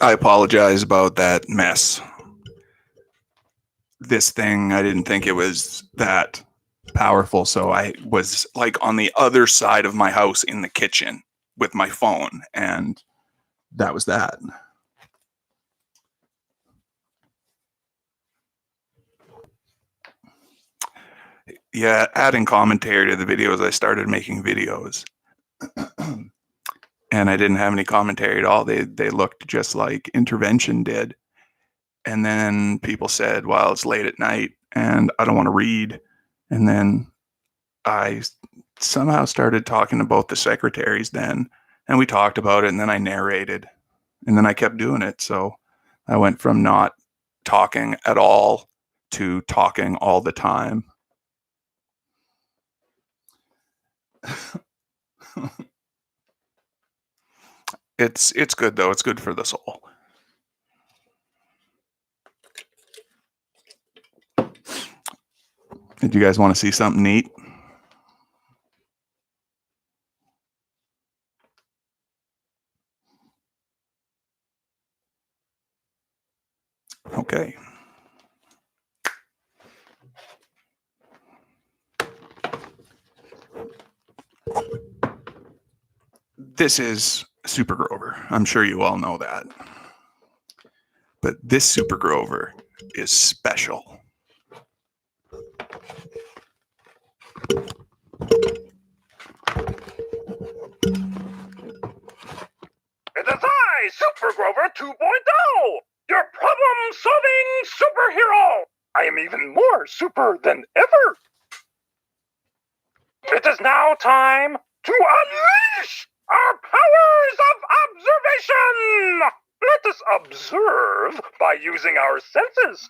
I apologize about that mess. This thing, I didn't think it was that powerful, so I was like on the other side of my house in the kitchen with my phone, and that was that. Yeah, adding commentary to the videos, I started making videos. And I didn't have any commentary at all. They looked just like Intervention did. And then people said, well, it's late at night and I don't want to read. And then I somehow started talking to both the secretaries then, and we talked about it, and then I narrated, and then I kept doing it. So I went from not talking at all to talking all the time. It's good though. It's good for the soul. Did you guys want to see something neat? Okay. This is Super Grover. I'm sure you all know that. But this Super Grover is special. It is I, Super Grover 2.0, your problem-solving superhero. I am even more super than ever. It is now time to unleash our powers of observation. Let us observe by using our senses.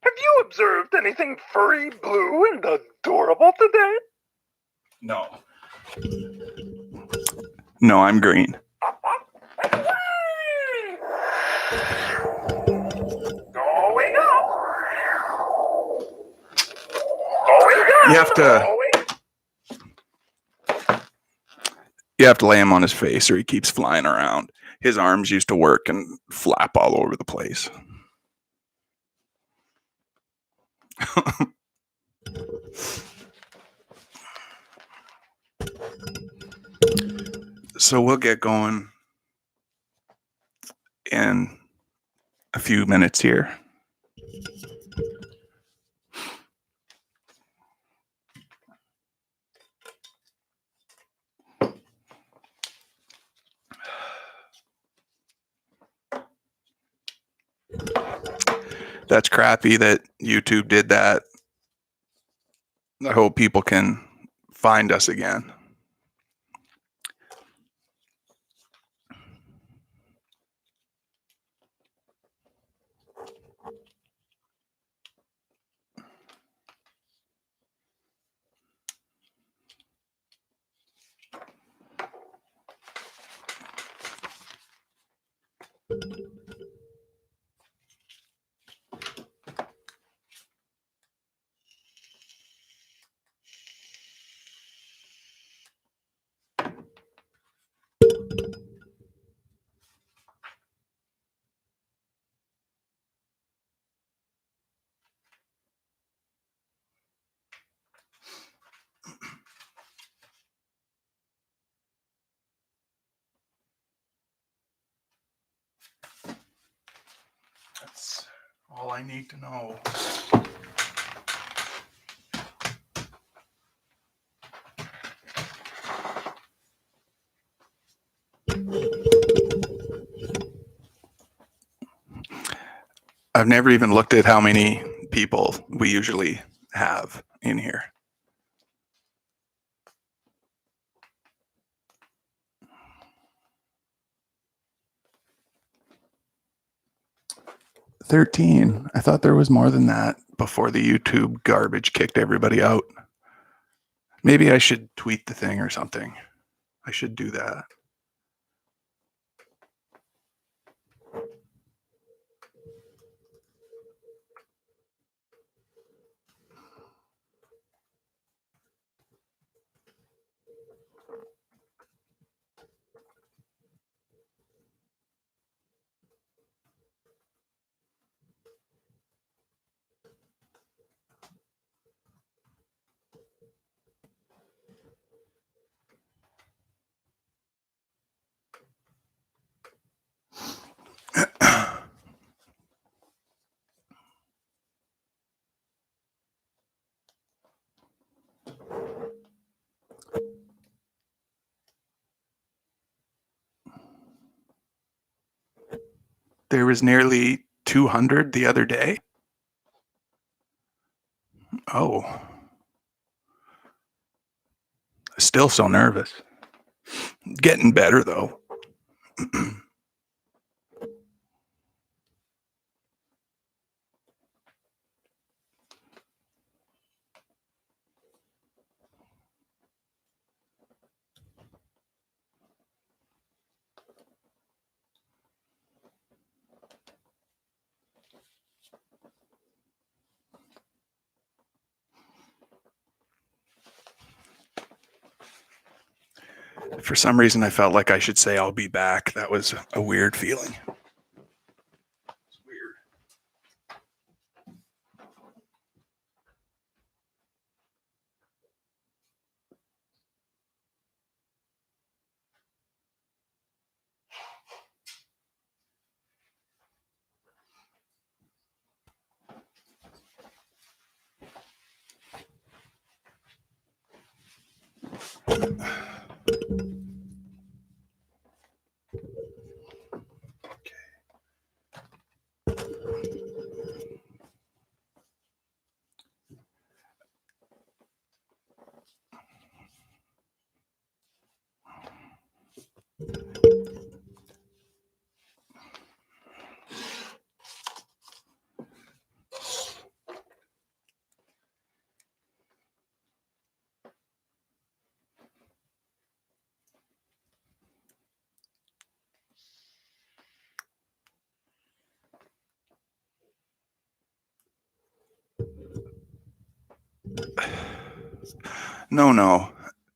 Have you observed anything furry, blue, and adorable today? No. No, I'm green. Going up. Going down. You have to lay him on his face or he keeps flying around. His arms used to work and flap all over the place. So we'll get going in a few minutes here. That's crappy that YouTube did that. I hope people can find us again. That's all I need to know. I've never even looked at how many people we usually have in here. $13. I thought there was more than that before the YouTube garbage kicked everybody out. Maybe I should tweet the thing or something. I should do that. There was nearly 200 the other day. Oh, still so nervous. Getting better though. For some reason, I felt like I should say I'll be back. That was a weird feeling. It's weird.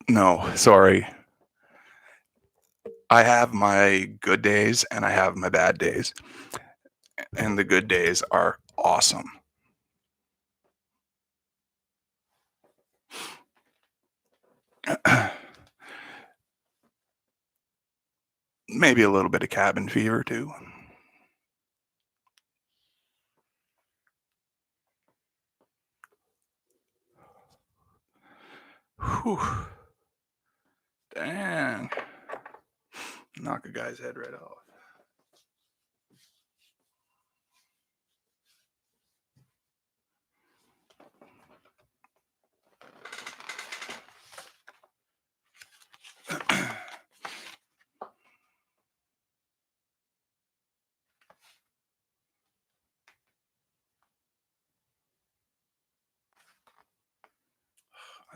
No, sorry. I have my good days and I have my bad days. And the good days are awesome. Maybe a little bit of cabin fever too. Whew. Dang. Knock a guy's head right off.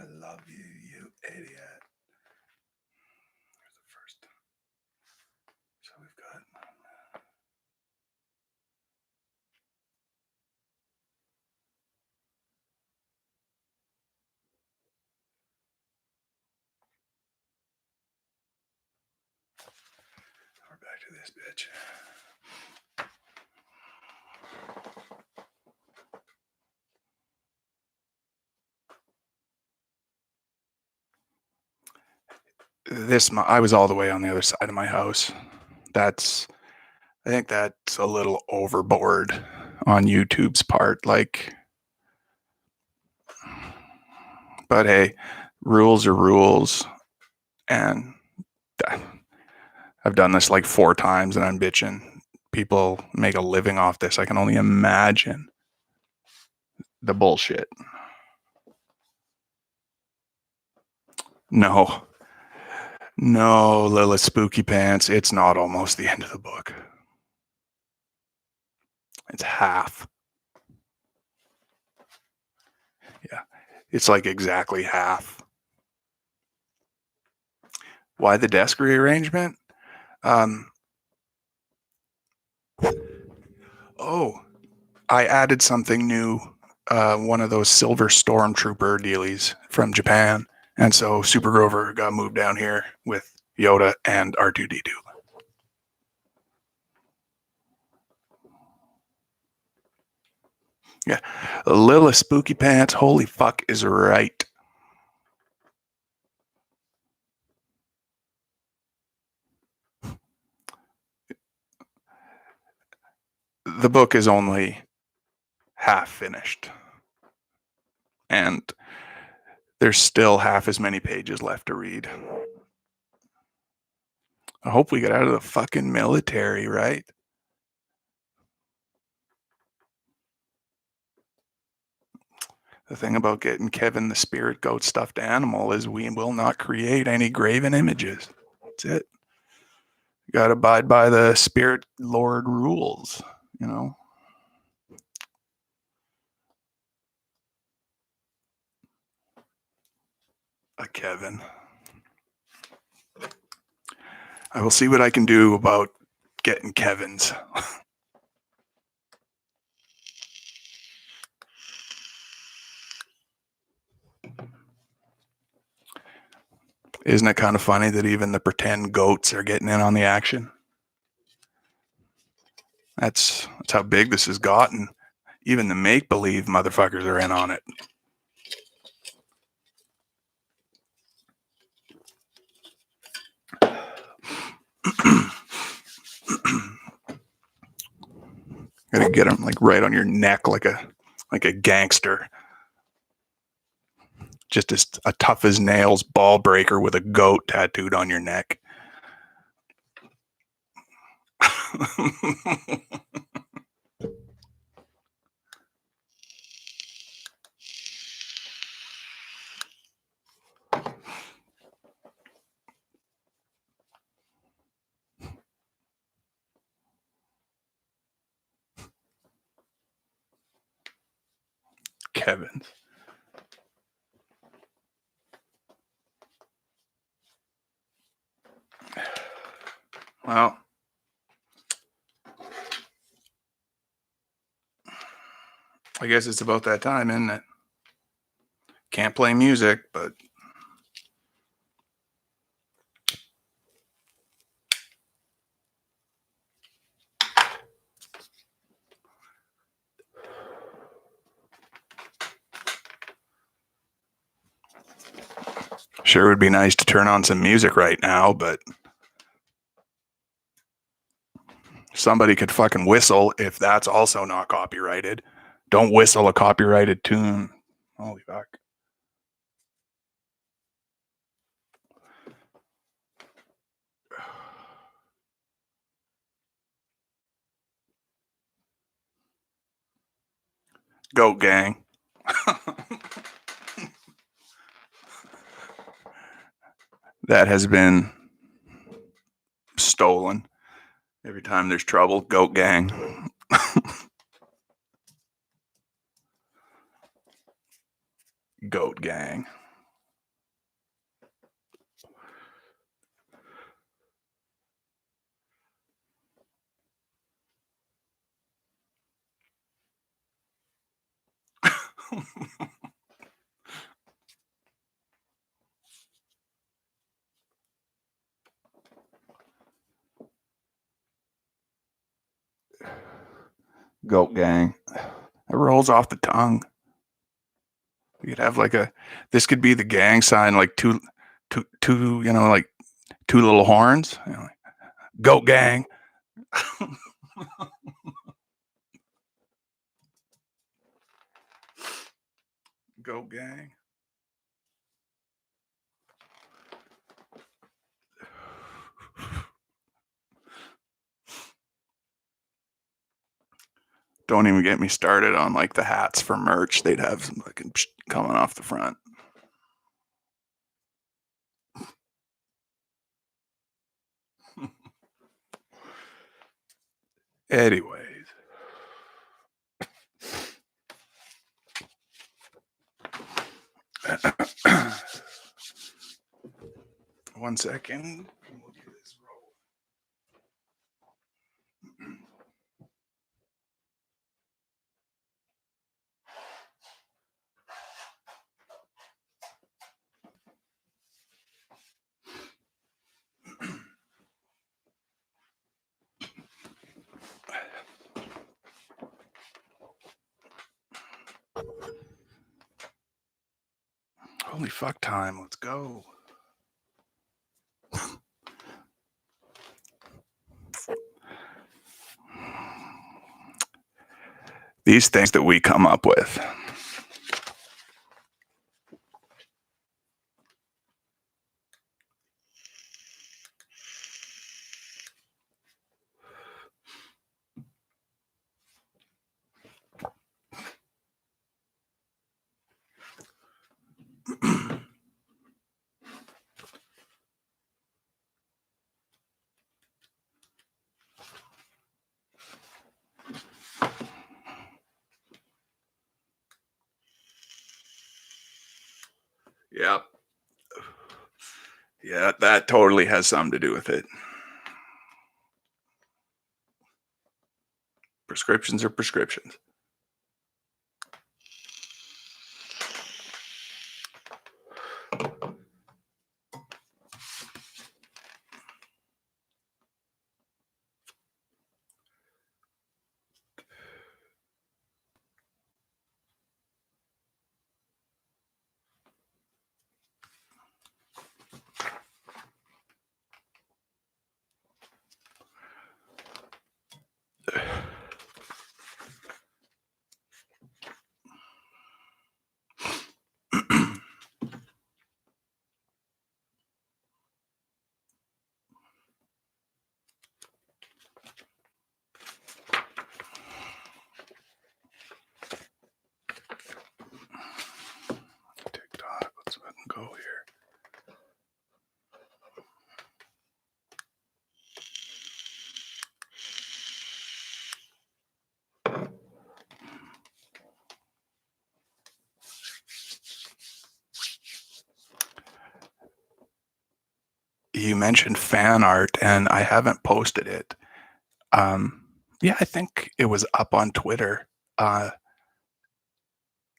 I love you, you idiot. Here's the first. So we've got. We're back to this bitch. I was all the way on the other side of my house. I think that's a little overboard on YouTube's part. But hey, rules are rules. And I've done this like 4 times and I'm bitching. People make a living off this. I can only imagine the bullshit. No, Lilith Spooky Pants. It's not almost the end of the book. It's half. Yeah, it's like exactly half. Why the desk rearrangement? Oh, I added something new. One of those silver stormtrooper dealies from Japan. And so Super Grover got moved down here with Yoda and R2D2. Yeah. Lilith Spooky Pants, holy fuck, is right. The book is only half finished. And there's still half as many pages left to read. I hope we get out of the fucking military, right? The thing about getting Kevin the spirit goat stuffed animal is we will not create any graven images. That's it. You got to abide by the spirit lord rules, you know. A Kevin. I will see what I can do about getting Kevins. Isn't it kind of funny that even the pretend goats are getting in on the action? That's how big this has gotten. Even the make-believe motherfuckers are in on it. Gotta get them like right on your neck, like a gangster. Just as a tough as nails ball breaker with a goat tattooed on your neck. Kevin. Well, I guess it's about that time, isn't it? Can't play music, but sure would be nice to turn on some music right now, but somebody could fucking whistle if that's also not copyrighted. Don't whistle a copyrighted tune. Holy fuck. Goat gang. That has been stolen. Every time there's trouble, goat gang. Goat gang. Goat gang. It rolls off the tongue. We could have like this could be the gang sign, like two, like two little horns. Goat gang. Goat gang. Don't even get me started on like the hats for merch. They'd have some fucking coming off the front. Anyways. One second. Holy fuck time. Let's go. These things that we come up with. Yep. Yeah, that totally has something to do with it. Prescriptions are prescriptions. TikTok, let's fucking go here. You mentioned fan art, and I haven't posted it. Um, yeah, I think it was up on Twitter. Uh,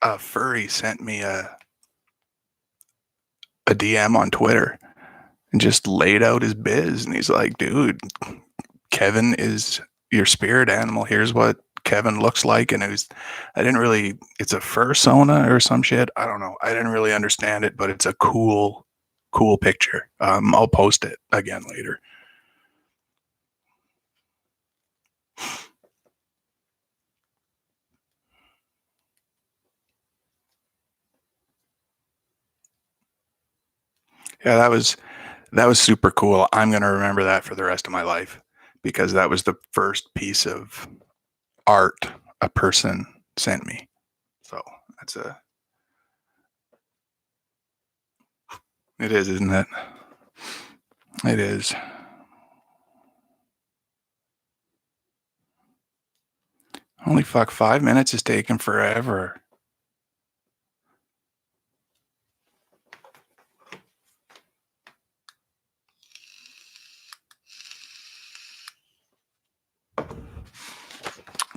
a furry sent me a DM on Twitter and just laid out his biz, and he's like, "Dude, Kevin is your spirit animal. Here's what Kevin looks like." And I didn't really, it's a fursona or some shit. I don't know. I didn't really understand it, but it's a cool picture. I'll post it again later. Yeah, that was super cool. I'm gonna remember that for the rest of my life because that was the first piece of art a person sent me. So that's it is, isn't it? It is. Holy fuck, 5 minutes is taking forever.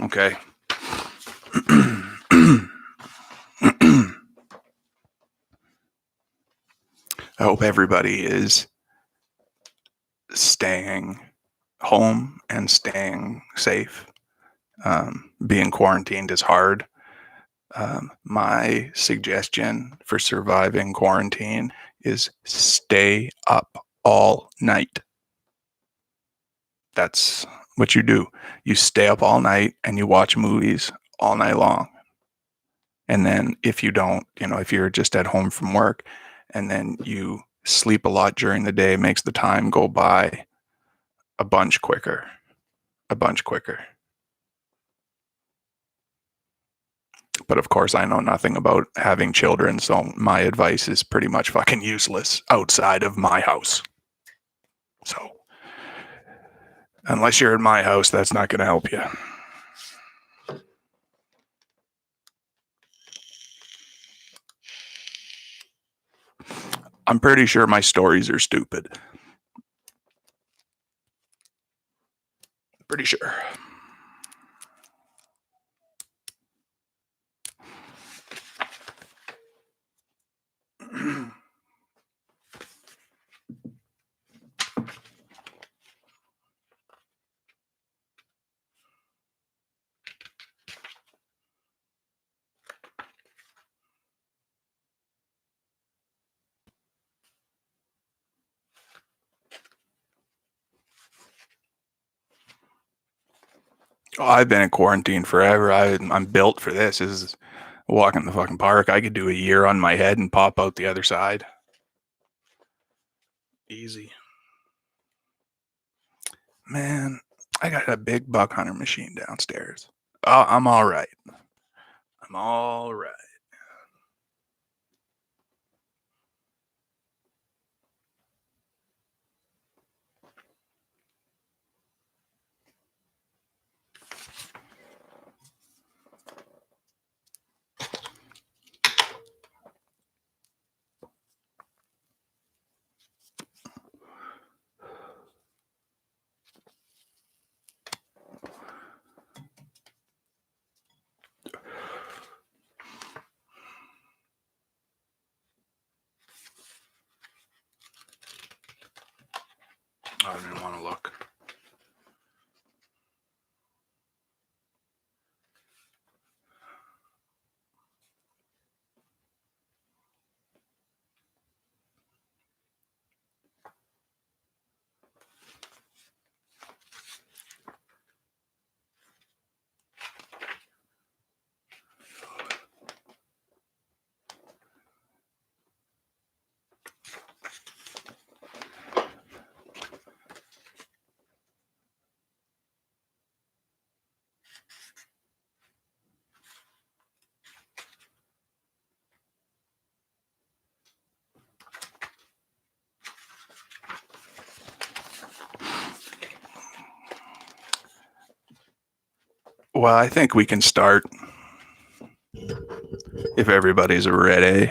Okay. I hope everybody is staying home and staying safe. Being quarantined is hard. My suggestion for surviving quarantine is stay up all night. That's what you do. You stay up all night and you watch movies all night long. And then if you don't, if you're just at home from work and then you sleep a lot during the day, makes the time go by a bunch quicker. A bunch quicker. But of course, I know nothing about having children, so my advice is pretty much fucking useless outside of my house. So, unless you're in my house, that's not going to help you. I'm pretty sure my stories are stupid. Pretty sure. Oh, I've been in quarantine forever. I'm built for this. This is walk in the fucking park. I could do a year on my head and pop out the other side. Easy. Man, I got a big buck hunter machine downstairs. Oh, I'm all right. I'm all right. however you want to look. Well, I think we can start if everybody's ready.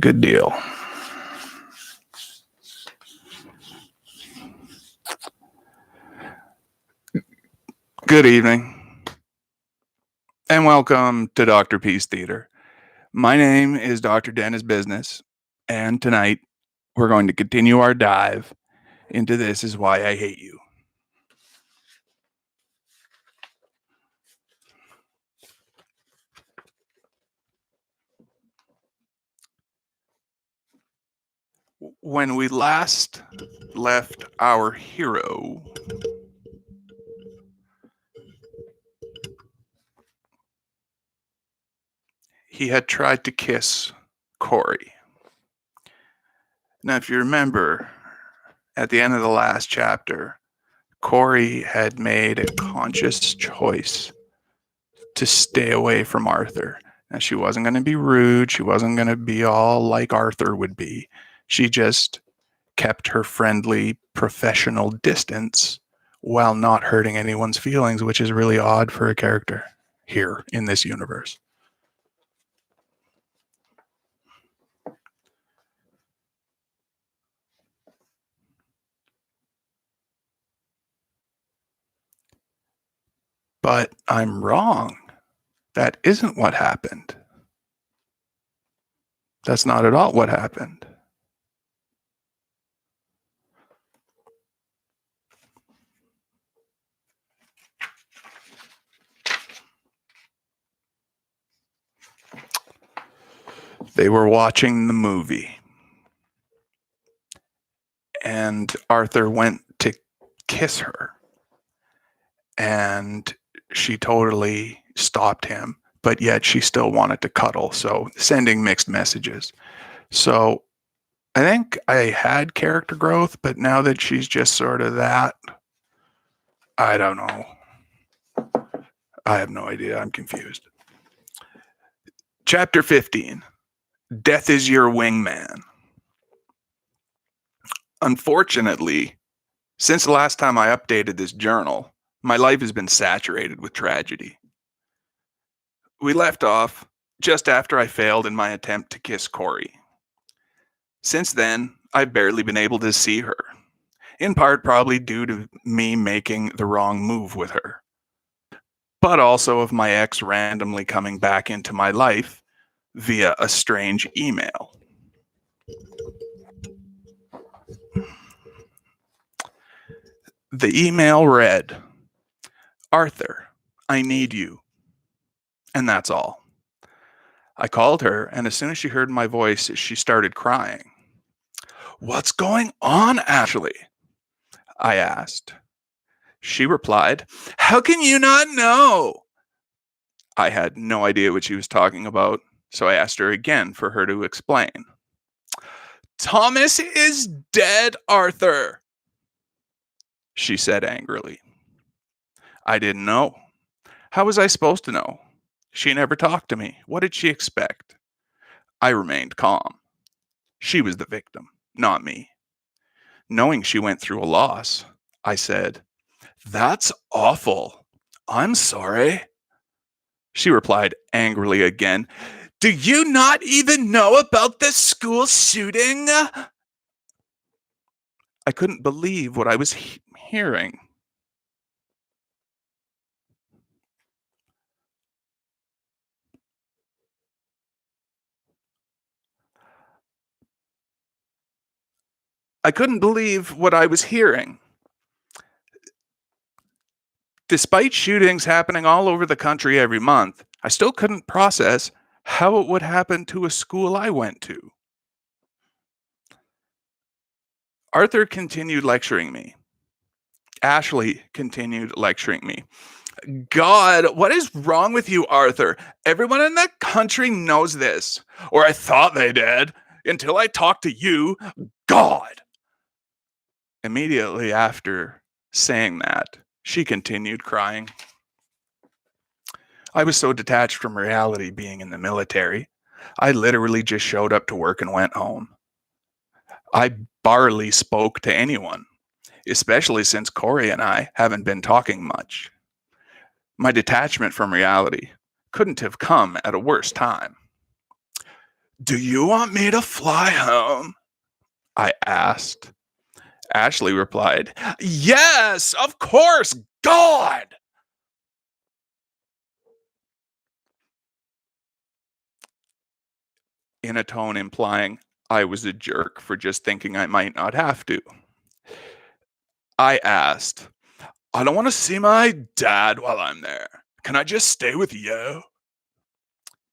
Good deal. Good evening, and welcome to Doctorpiece Theatre. My name is Dr. Dennis Business, and tonight we're going to continue our dive into This Is Why I Hate You. When we last left our hero, he had tried to kiss Corey. Now, if you remember, at the end of the last chapter, Corey had made a conscious choice to stay away from Arthur. Now, she wasn't going to be rude. She wasn't going to be all like Arthur would be. She just kept her friendly, professional distance while not hurting anyone's feelings, which is really odd for a character here in this universe. But I'm wrong. That isn't what happened. That's not at all what happened. They were watching the movie, and Arthur went to kiss her, and she totally stopped him, but yet she still wanted to cuddle, so sending mixed messages. So I think I had character growth, but now that she's just sort of that, I don't know. I have no idea. I'm confused. Chapter 15. Death is your wingman. Unfortunately, since the last time I updated this journal, my life has been saturated with tragedy. We left off just after I failed in my attempt to kiss Corey. Since then, I've barely been able to see her, in part probably due to me making the wrong move with her, but also of my ex randomly coming back into my life via a strange email. The email read, "Arthur, I need you." And that's all. I called her, and as soon as she heard my voice, she started crying. "What's going on, Ashley?" I asked. She replied, "How can you not know?" I had no idea what she was talking about, so I asked her again for her to explain. "Thomas is dead, Arthur," she said angrily. I didn't know. How was I supposed to know? She never talked to me. What did she expect? I remained calm. She was the victim, not me. Knowing she went through a loss, I said, "That's awful. I'm sorry." She replied angrily again, "Do you not even know about the school shooting?" I couldn't believe what I was hearing. I couldn't believe what I was hearing. Despite shootings happening all over the country every month, I still couldn't process how it would happen to a school I went to. Arthur continued lecturing me. Ashley continued lecturing me. God, what is wrong with you, Arthur? Everyone in the country knows this. Or I thought they did, until I talked to you. God! Immediately after saying that, she continued crying. I was so detached from reality being in the military. I literally just showed up to work and went home. I barely spoke to anyone, especially since Corey and I haven't been talking much. My detachment from reality couldn't have come at a worse time. Do you want me to fly home? I asked. Ashley replied, Yes, of course, God! In a tone implying I was a jerk for just thinking I might not have to. I asked, I don't want to see my dad while I'm there. Can I just stay with you?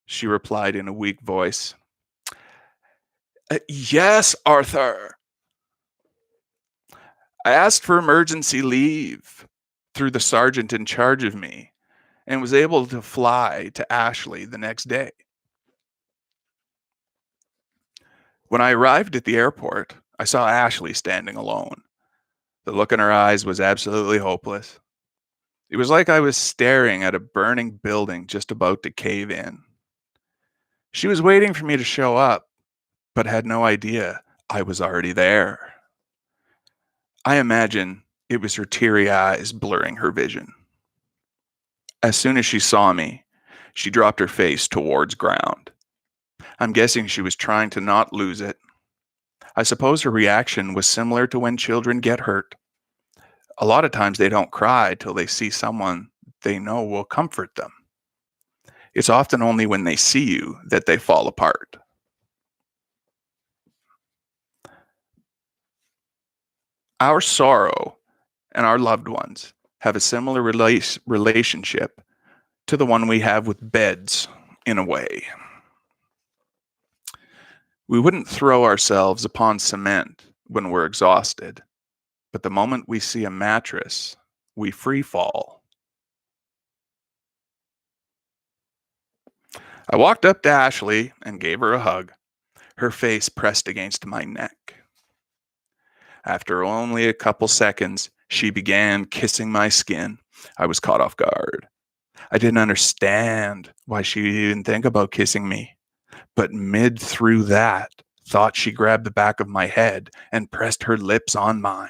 She replied in a weak voice, Yes, Arthur. I asked for emergency leave through the sergeant in charge of me and was able to fly to Ashley the next day. When I arrived at the airport, I saw Ashley standing alone. The look in her eyes was absolutely hopeless. It was like I was staring at a burning building just about to cave in. She was waiting for me to show up, but had no idea I was already there. I imagine it was her teary eyes blurring her vision. As soon as she saw me, she dropped her face towards ground. I'm guessing she was trying to not lose it. I suppose her reaction was similar to when children get hurt. A lot of times they don't cry till they see someone they know will comfort them. It's often only when they see you that they fall apart. Our sorrow and our loved ones have a similar relationship to the one we have with beds, in a way. We wouldn't throw ourselves upon cement when we're exhausted, but the moment we see a mattress, we free fall. I walked up to Ashley and gave her a hug, her face pressed against my neck. After only a couple seconds, she began kissing my skin. I was caught off guard. I didn't understand why she would even think about kissing me, but mid through that, thought she grabbed the back of my head and pressed her lips on mine.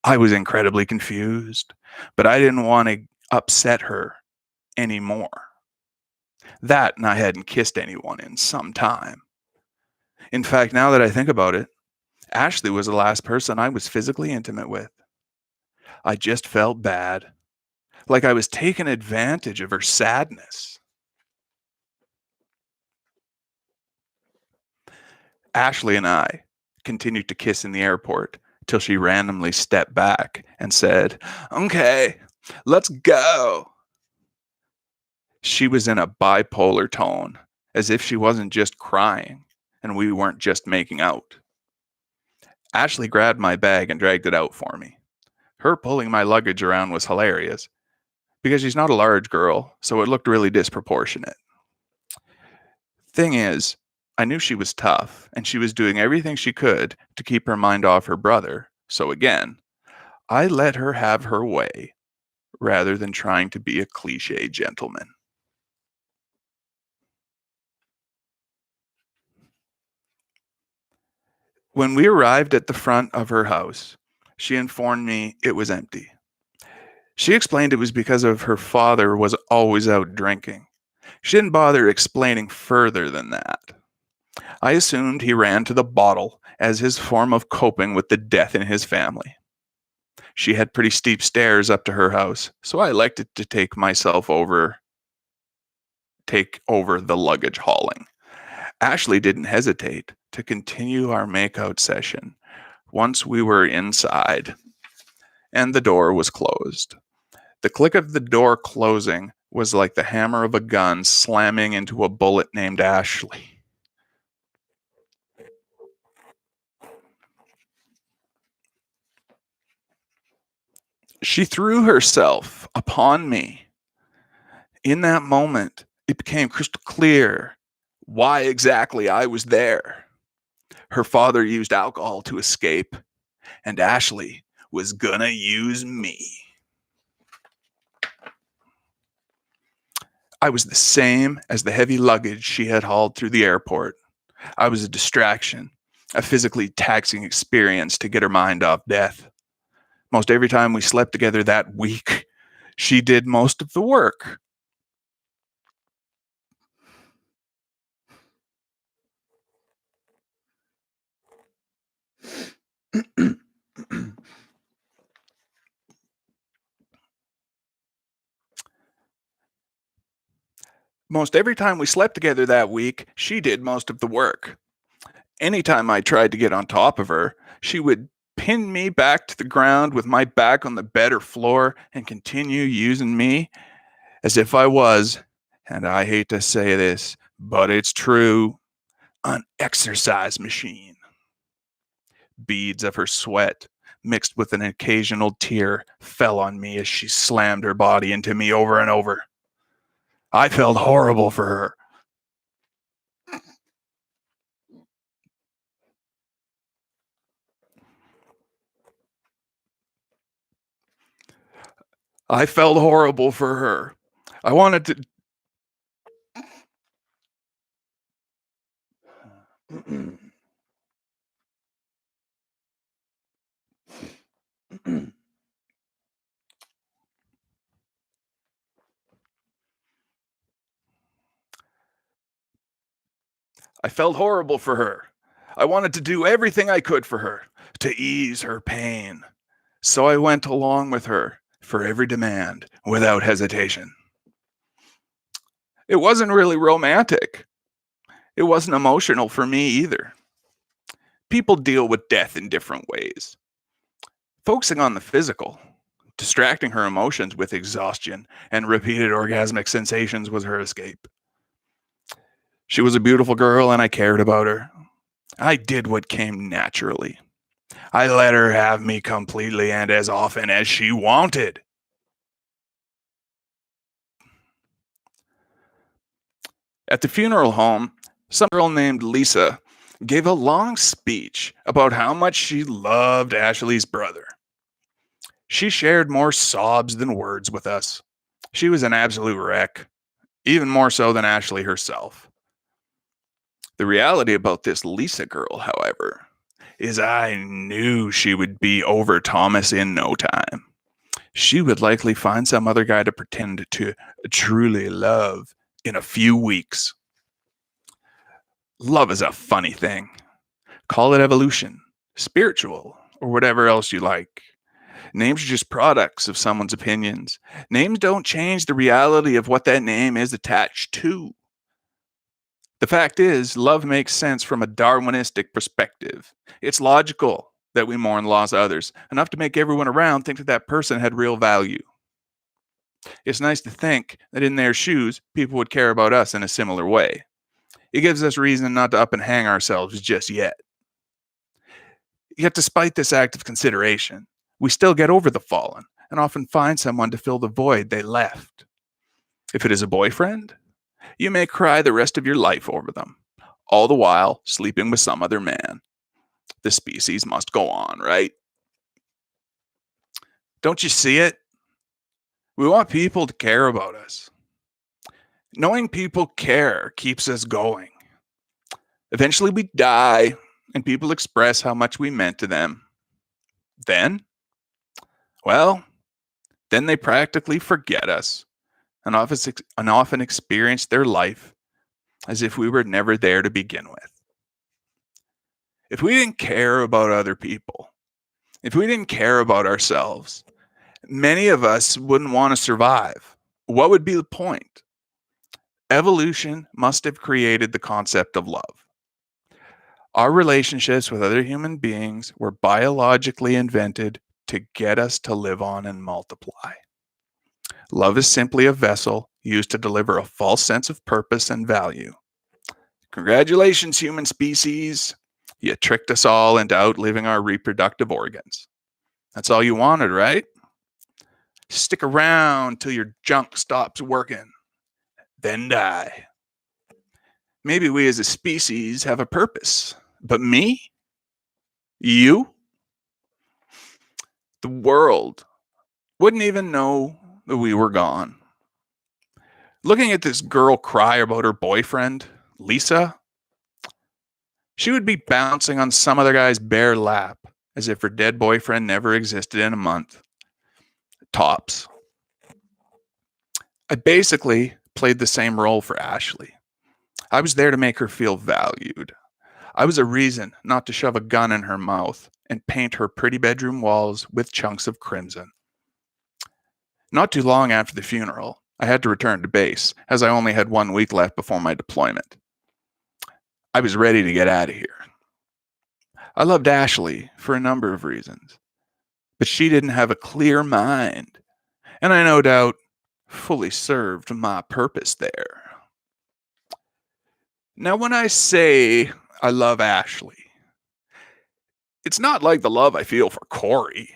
I was incredibly confused, but I didn't want to upset her anymore. That and I hadn't kissed anyone in some time. In fact, now that I think about it, Ashley was the last person I was physically intimate with. I just felt bad, like I was taking advantage of her sadness. Ashley and I continued to kiss in the airport till she randomly stepped back and said, Okay, let's go. She was in a bipolar tone, as if she wasn't just crying and we weren't just making out. Ashley grabbed my bag and dragged it out for me. Her pulling my luggage around was hilarious, because she's not a large girl, so it looked really disproportionate. Thing is, I knew she was tough, and she was doing everything she could to keep her mind off her brother, so again, I let her have her way, rather than trying to be a cliché gentleman. When we arrived at the front of her house, she informed me it was empty. She explained it was because of her father was always out drinking. She didn't bother explaining further than that. I assumed he ran to the bottle as his form of coping with the death in his family. She had pretty steep stairs up to her house, so I elected to take over the luggage hauling. Ashley didn't hesitate to continue our makeout session once we were inside and the door was closed. The click of the door closing was like the hammer of a gun slamming into a bullet named Ashley. She threw herself upon me. In that moment, it became crystal clear why exactly I was there. Her father used alcohol to escape, and Ashley was gonna use me. I was the same as the heavy luggage she had hauled through the airport. I was a distraction, a physically taxing experience to get her mind off death. Most every time we slept together that week, she did most of the work. Most every time we slept together that week, she did most of the work. Anytime I tried to get on top of her, she would pin me back to the ground with my back on the bed or floor and continue using me as if I was, and I hate to say this, but it's true, an exercise machine. Beads of her sweat, mixed with an occasional tear, fell on me as she slammed her body into me over and over. I felt horrible for her. I felt horrible for her. I wanted to. I felt horrible for her. I wanted to do everything I could for her, to ease her pain. So I went along with her for every demand without hesitation. It wasn't really romantic. It wasn't emotional for me either. People deal with death in different ways. Focusing on the physical, distracting her emotions with exhaustion and repeated orgasmic sensations was her escape. She was a beautiful girl and I cared about her. I did what came naturally. I let her have me completely and as often as she wanted. At the funeral home, some girl named Lisa gave a long speech about how much she loved Ashley's brother. She shared more sobs than words with us. She was an absolute wreck, even more so than Ashley herself. The reality about this Lisa girl, however, is I knew she would be over Thomas in no time. She would likely find some other guy to pretend to truly love in a few weeks. Love is a funny thing. Call it evolution, spiritual, or whatever else you like. Names are just products of someone's opinions. Names don't change the reality of what that name is attached to. The fact is, love makes sense from a Darwinistic perspective. It's logical that we mourn loss of others, enough to make everyone around think that that person had real value. It's nice to think that in their shoes, people would care about us in a similar way. It gives us reason not to up and hang ourselves just yet. Yet despite this act of consideration, we still get over the fallen and often find someone to fill the void they left. If it is a boyfriend, you may cry the rest of your life over them, all the while sleeping with some other man. The species must go on, right? Don't you see it? We want people to care about us. Knowing people care keeps us going. Eventually we die, and people express how much we meant to them. Then, well, then they practically forget us and often experience their life as if we were never there to begin with. If we didn't care about other people, if we didn't care about ourselves, many of us wouldn't want to survive. What would be the point? Evolution must have created the concept of love. Our relationships with other human beings were biologically invented to get us to live on and multiply. Love is simply a vessel used to deliver a false sense of purpose and value. Congratulations, human species. You tricked us all into outliving our reproductive organs. That's all you wanted, right? Stick around till your junk stops working, then die. Maybe we as a species have a purpose, but me? You? The world wouldn't even know that we were gone. Looking at this girl cry about her boyfriend, Lisa, she would be bouncing on some other guy's bare lap as if her dead boyfriend never existed in a month. Tops. I basically played the same role for Ashley. I was there to make her feel valued. I was a reason not to shove a gun in her mouth and paint her pretty bedroom walls with chunks of crimson. Not too long after the funeral, I had to return to base, as I only had 1 week left before my deployment. I was ready to get out of here. I loved Ashley for a number of reasons, but she didn't have a clear mind, and I no doubt fully served my purpose there. Now, when I say I love Ashley, it's not like the love I feel for Corey.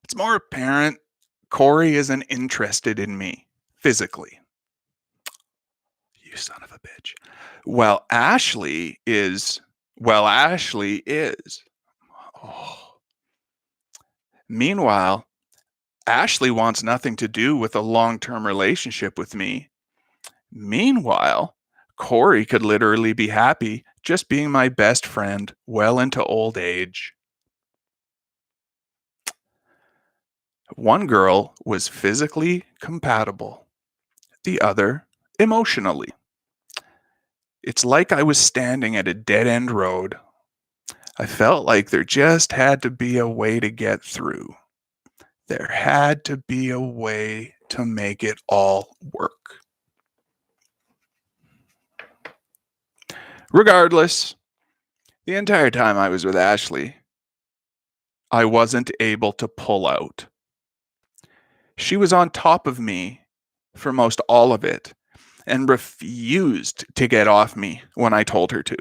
It's more apparent Corey isn't interested in me physically. You son of a bitch. Ashley is. Oh. Meanwhile, Ashley wants nothing to do with a long-term relationship with me. Meanwhile, Corey could literally be happy just being my best friend well into old age. One girl was physically compatible, the other emotionally. It's like I was standing at a dead-end road. I felt like there just had to be a way to get through. There had to be a way to make it all work. Regardless, the entire time I was with Ashley, I wasn't able to pull out. She was on top of me for most all of it and refused to get off me when I told her to.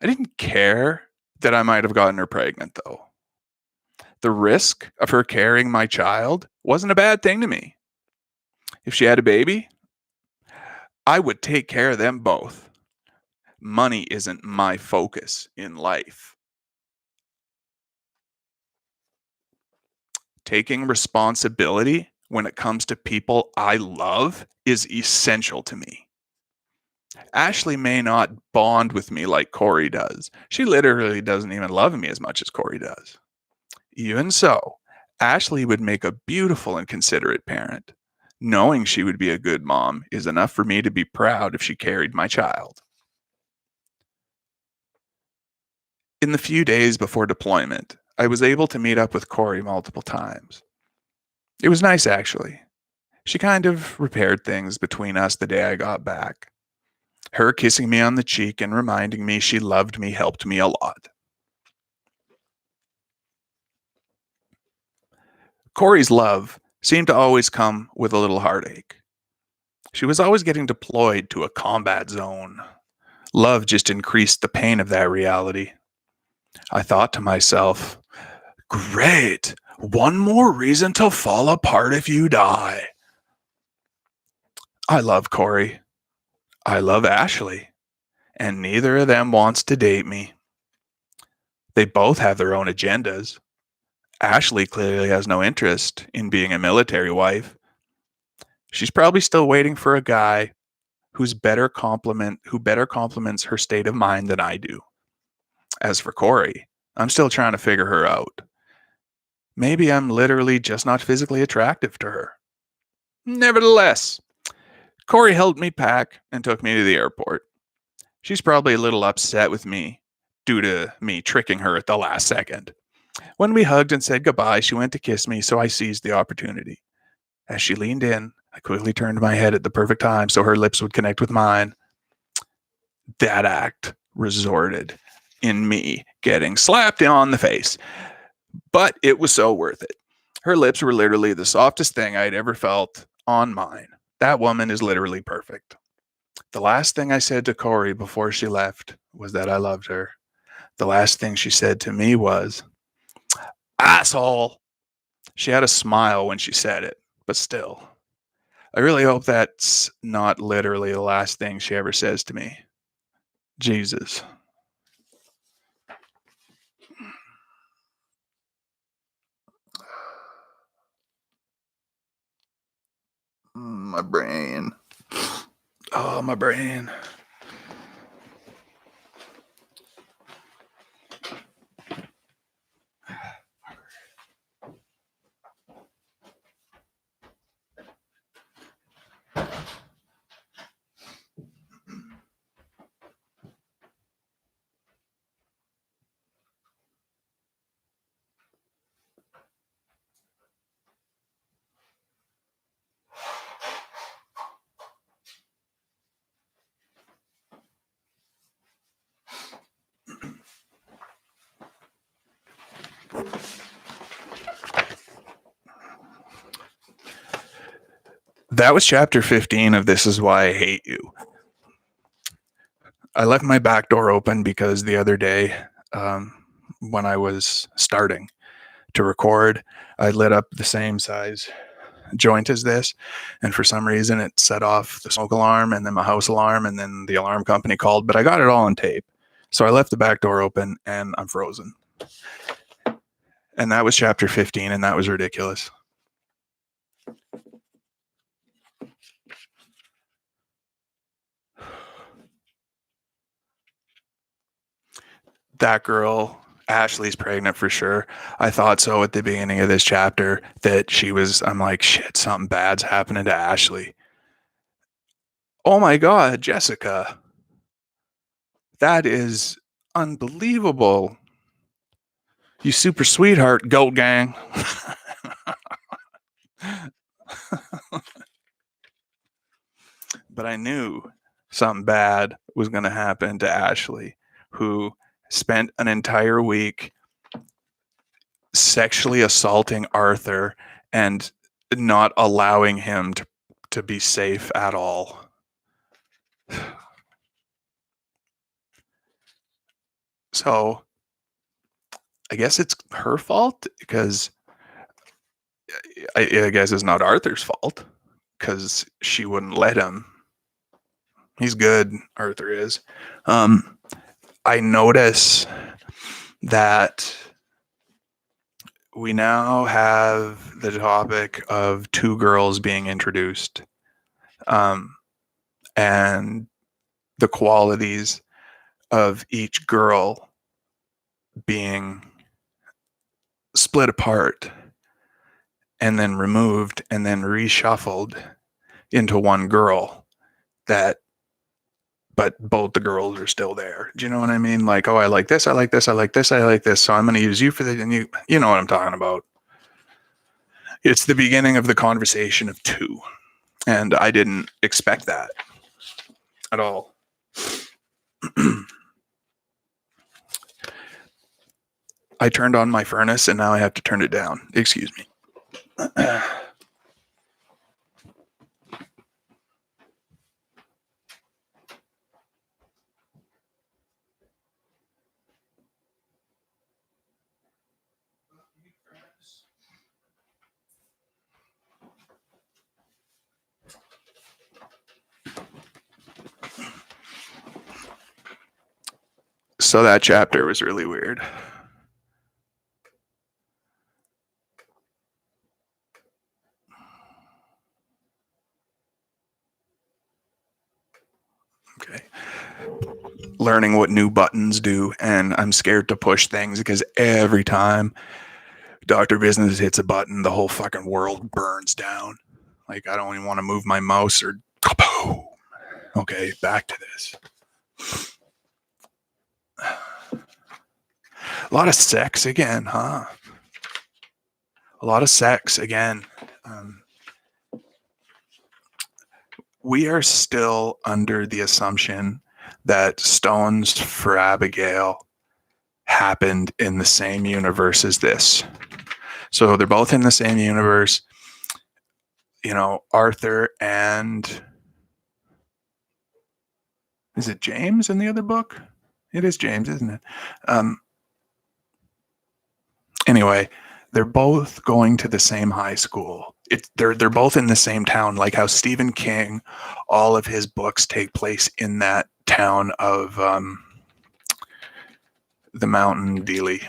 I didn't care that I might have gotten her pregnant, though. The risk of her carrying my child wasn't a bad thing to me. If she had a baby, I would take care of them both. Money isn't my focus in life. Taking responsibility when it comes to people I love is essential to me. Ashley may not bond with me like Corey does. She literally doesn't even love me as much as Corey does. Even so, Ashley would make a beautiful and considerate parent. Knowing she would be a good mom is enough for me to be proud if she carried my child. In the few days before deployment, I was able to meet up with Corey multiple times. It was nice, actually. She kind of repaired things between us the day I got back. Her kissing me on the cheek and reminding me she loved me helped me a lot. Corey's love seemed to always come with a little heartache. She was always getting deployed to a combat zone. Love just increased the pain of that reality. I thought to myself, great, one more reason to fall apart if you die. I love Corey. I love Ashley. And neither of them wants to date me. They both have their own agendas. Ashley clearly has no interest in being a military wife. She's probably still waiting for a guy who better complements her state of mind than I do. As for Corey, I'm still trying to figure her out. Maybe I'm literally just not physically attractive to her. Nevertheless, Corey helped me pack and took me to the airport. She's probably a little upset with me due to me tricking her at the last second. When we hugged and said goodbye, she went to kiss me, so I seized the opportunity. As she leaned in, I quickly turned my head at the perfect time so her lips would connect with mine. That act resulted in me getting slapped on the face, but it was so worth it. Her lips were literally the softest thing I'd ever felt on mine. That woman is literally perfect. The last thing I said to Corey before she left was that I loved her. The last thing she said to me was, asshole. She had a smile when she said it, but still. I really hope that's not literally the last thing she ever says to me. Jesus. My brain. Oh, my brain. That was chapter 15 of This Is Why I Hate You. I left my back door open because the other day, when I was starting to record, I lit up the same size joint as this, and for some reason it set off the smoke alarm and then my house alarm, and then the alarm company called, but I got it all on tape. So I left the back door open and I'm frozen. And that was chapter 15, and that was ridiculous. That girl, Ashley's pregnant for sure. I thought so at the beginning of this chapter that she was, I'm like, shit, something bad's happening to Ashley. Oh my God, Jessica. That is unbelievable. You super sweetheart, goat gang. But I knew something bad was going to happen to Ashley, who spent an entire week sexually assaulting Arthur and not allowing him to be safe at all. So I guess it's her fault, because I guess it's not Arthur's fault because she wouldn't let him. He's good, Arthur is. I notice that we now have the topic of two girls being introduced, and the qualities of each girl being split apart and then removed and then reshuffled into one girl, but both the girls are still there. Do you know what I mean? Like, oh, I like this, I like this, I like this, I like this, so I'm going to use you for the, and you know what I'm talking about. It's the beginning of the conversation of two, and I didn't expect that at all. I turned on my furnace and now I have to turn it down. Excuse me. So that chapter was really weird. Okay. Learning what new buttons do, and I'm scared to push things because every time Dr. Business hits a button, the whole fucking world burns down. Like, I don't even want to move my mouse or kaboom. Okay, back to this. A lot of sex again, huh? A lot of sex again. We are still under the assumption that Stones for Abigail happened in the same universe as this. So they're both in the same universe. You know, Arthur and is it James in the other book? It is James, isn't it? Anyway, they're both going to the same high school. They're both in the same town, like how Stephen King, all of his books take place in that town of the Mountain Dealey,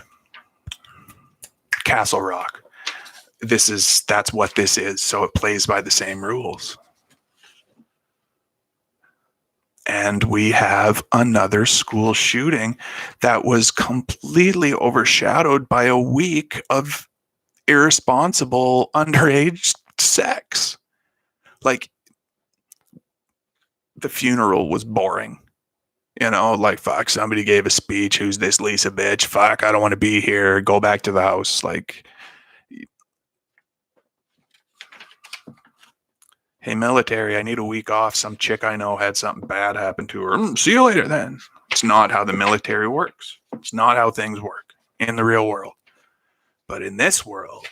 Castle Rock. That's what this is. So it plays by the same rules. And we have another school shooting that was completely overshadowed by a week of irresponsible underage sex. Like, the funeral was boring. You know, like, fuck, somebody gave a speech. Who's this Lisa bitch? Fuck, I don't want to be here. Go back to the house. Like, hey, military, I need a week off. Some chick I know had something bad happen to her. See you later then. It's not how the military works. It's not how things work in the real world. But in this world,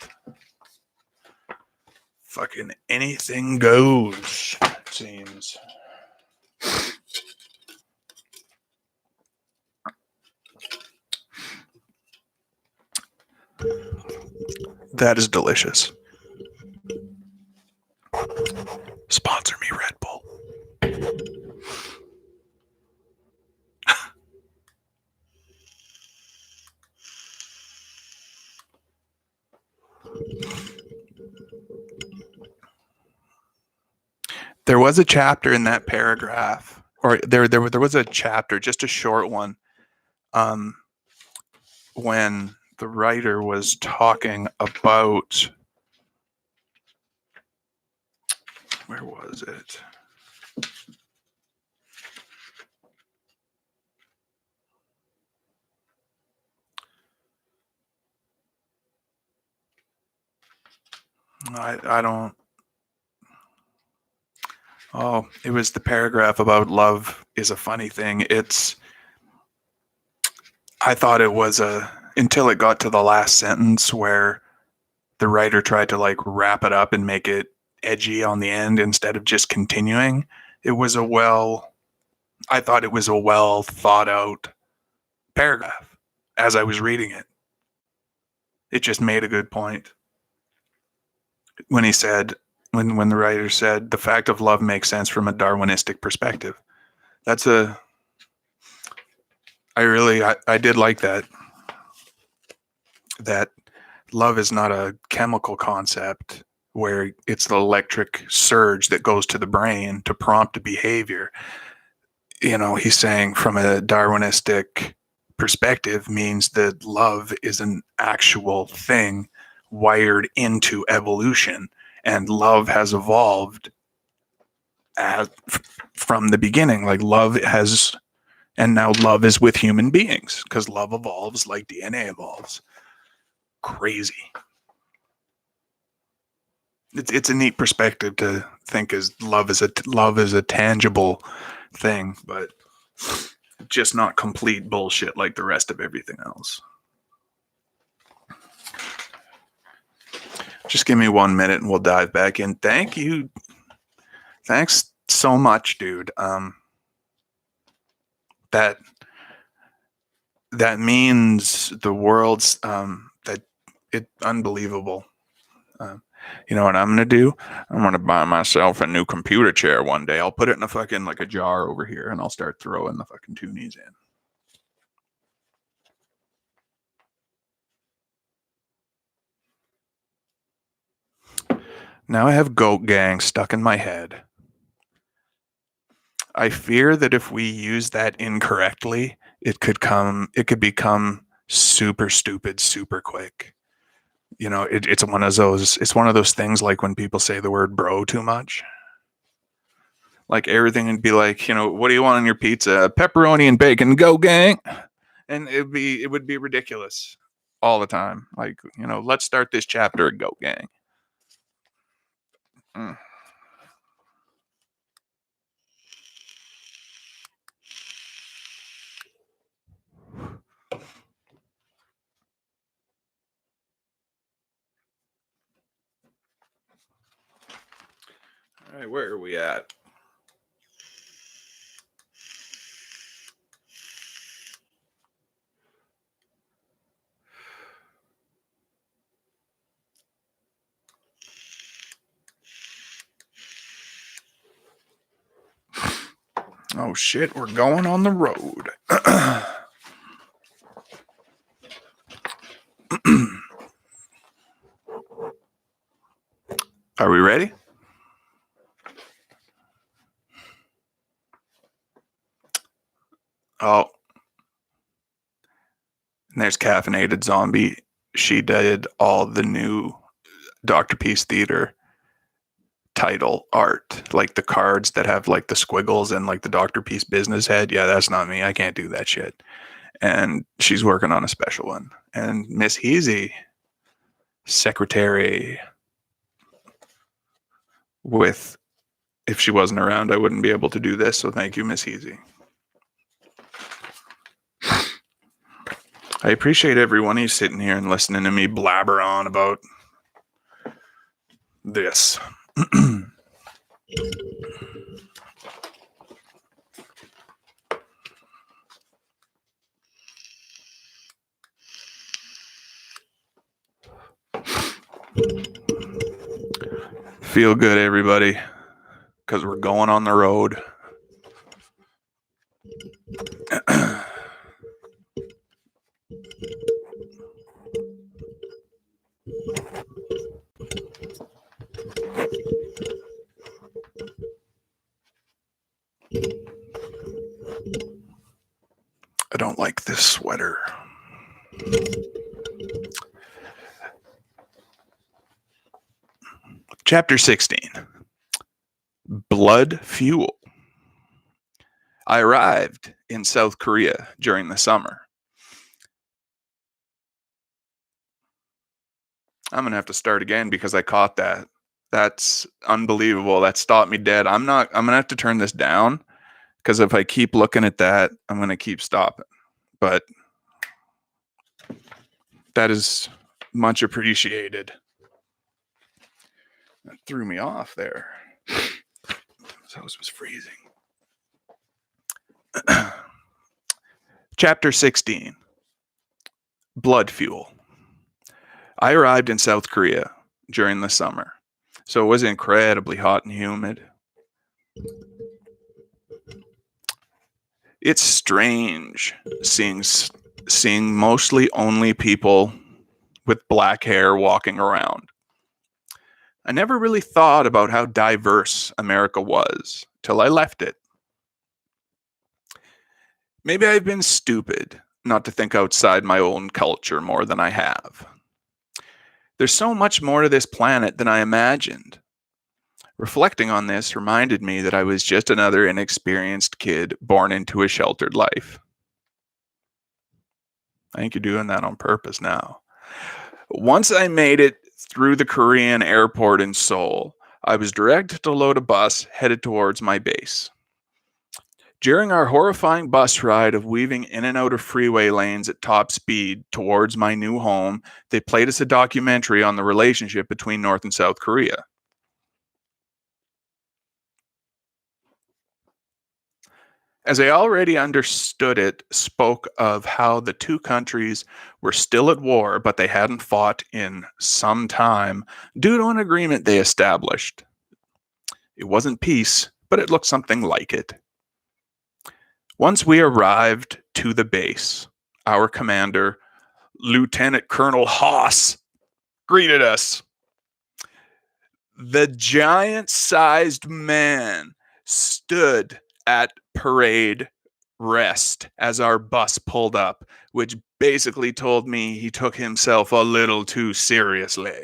fucking anything goes, it seems. That is delicious. Sponsor me, Red Bull. There was a chapter in that paragraph, or there was a chapter, just a short one, when the writer was talking about, where was it? I don't. Oh, it was the paragraph about love is a funny thing. I thought it was until it got to the last sentence where the writer tried to like wrap it up and make it edgy on the end instead of just continuing. I thought it was a well thought out paragraph as I was reading it. It just made a good point. When he said, when the writer said, the fact of love makes sense from a Darwinistic perspective. I did like that. That love is not a chemical concept where it's the electric surge that goes to the brain to prompt a behavior. You know, he's saying from a Darwinistic perspective means that love is an actual thing wired into evolution, and love has evolved from the beginning. Like and now love is with human beings because love evolves like DNA evolves. Crazy. It's a neat perspective to think as love is a tangible thing, but just not complete bullshit like the rest of everything else. Just give me 1 minute and we'll dive back in. Thank you. Thanks so much, dude. That means the world's unbelievable. You know what I'm gonna do? I'm gonna buy myself a new computer chair one day. I'll put it in a fucking like a jar over here, and I'll start throwing the fucking toonies in. Now I have Goat Gang stuck in my head. I fear that if we use that incorrectly, it could become super stupid super quick. You know, it's one of those things like when people say the word bro too much. Like everything would be like, you know, what do you want on your pizza? Pepperoni and bacon, go gang. And it would be ridiculous all the time. Like, let's start this chapter of Goat Gang. Mm. All right, where are we at? Oh shit, we're going on the road. Are we ready? Oh, and there's Caffeinated Zombie. She did all the new Doctorpiece Theatre title art, like the cards that have like the squiggles and like the Doctorpiece business head. Yeah, that's not me. I can't do that shit. And she's working on a special one. And Miss Heasy, secretary, with, if she wasn't around, I wouldn't be able to do this. So thank you, Miss Heasy. I appreciate everyone who's sitting here and listening to me blabber on about this. Feel good, everybody, because we're going on the road. I don't like this sweater. Chapter 16. Blood Fuel. I arrived in South Korea during the summer. I'm going to have to start again because I caught that. That's unbelievable. That stopped me dead. I'm going to have to turn this down because if I keep looking at that, I'm going to keep stopping. But that is much appreciated. That threw me off there. This house was freezing. Chapter 16. Blood Fuel. I arrived in South Korea during the summer, so it was incredibly hot and humid. It's strange seeing mostly only people with black hair walking around. I never really thought about how diverse America was till I left it. Maybe I've been stupid not to think outside my own culture more than I have. There's so much more to this planet than I imagined. Reflecting on this reminded me that I was just another inexperienced kid born into a sheltered life. I think you're doing that on purpose now. Once I made it through the Korean airport in Seoul, I was directed to load a bus headed towards my base. During our horrifying bus ride of weaving in and out of freeway lanes at top speed towards my new home, they played us a documentary on the relationship between North and South Korea. As I already understood it, spoke of how the two countries were still at war, but they hadn't fought in some time due to an agreement they established. It wasn't peace, but it looked something like it. Once we arrived to the base, our commander, Lieutenant Colonel Haas, greeted us. The giant-sized man stood at parade rest as our bus pulled up, which basically told me he took himself a little too seriously.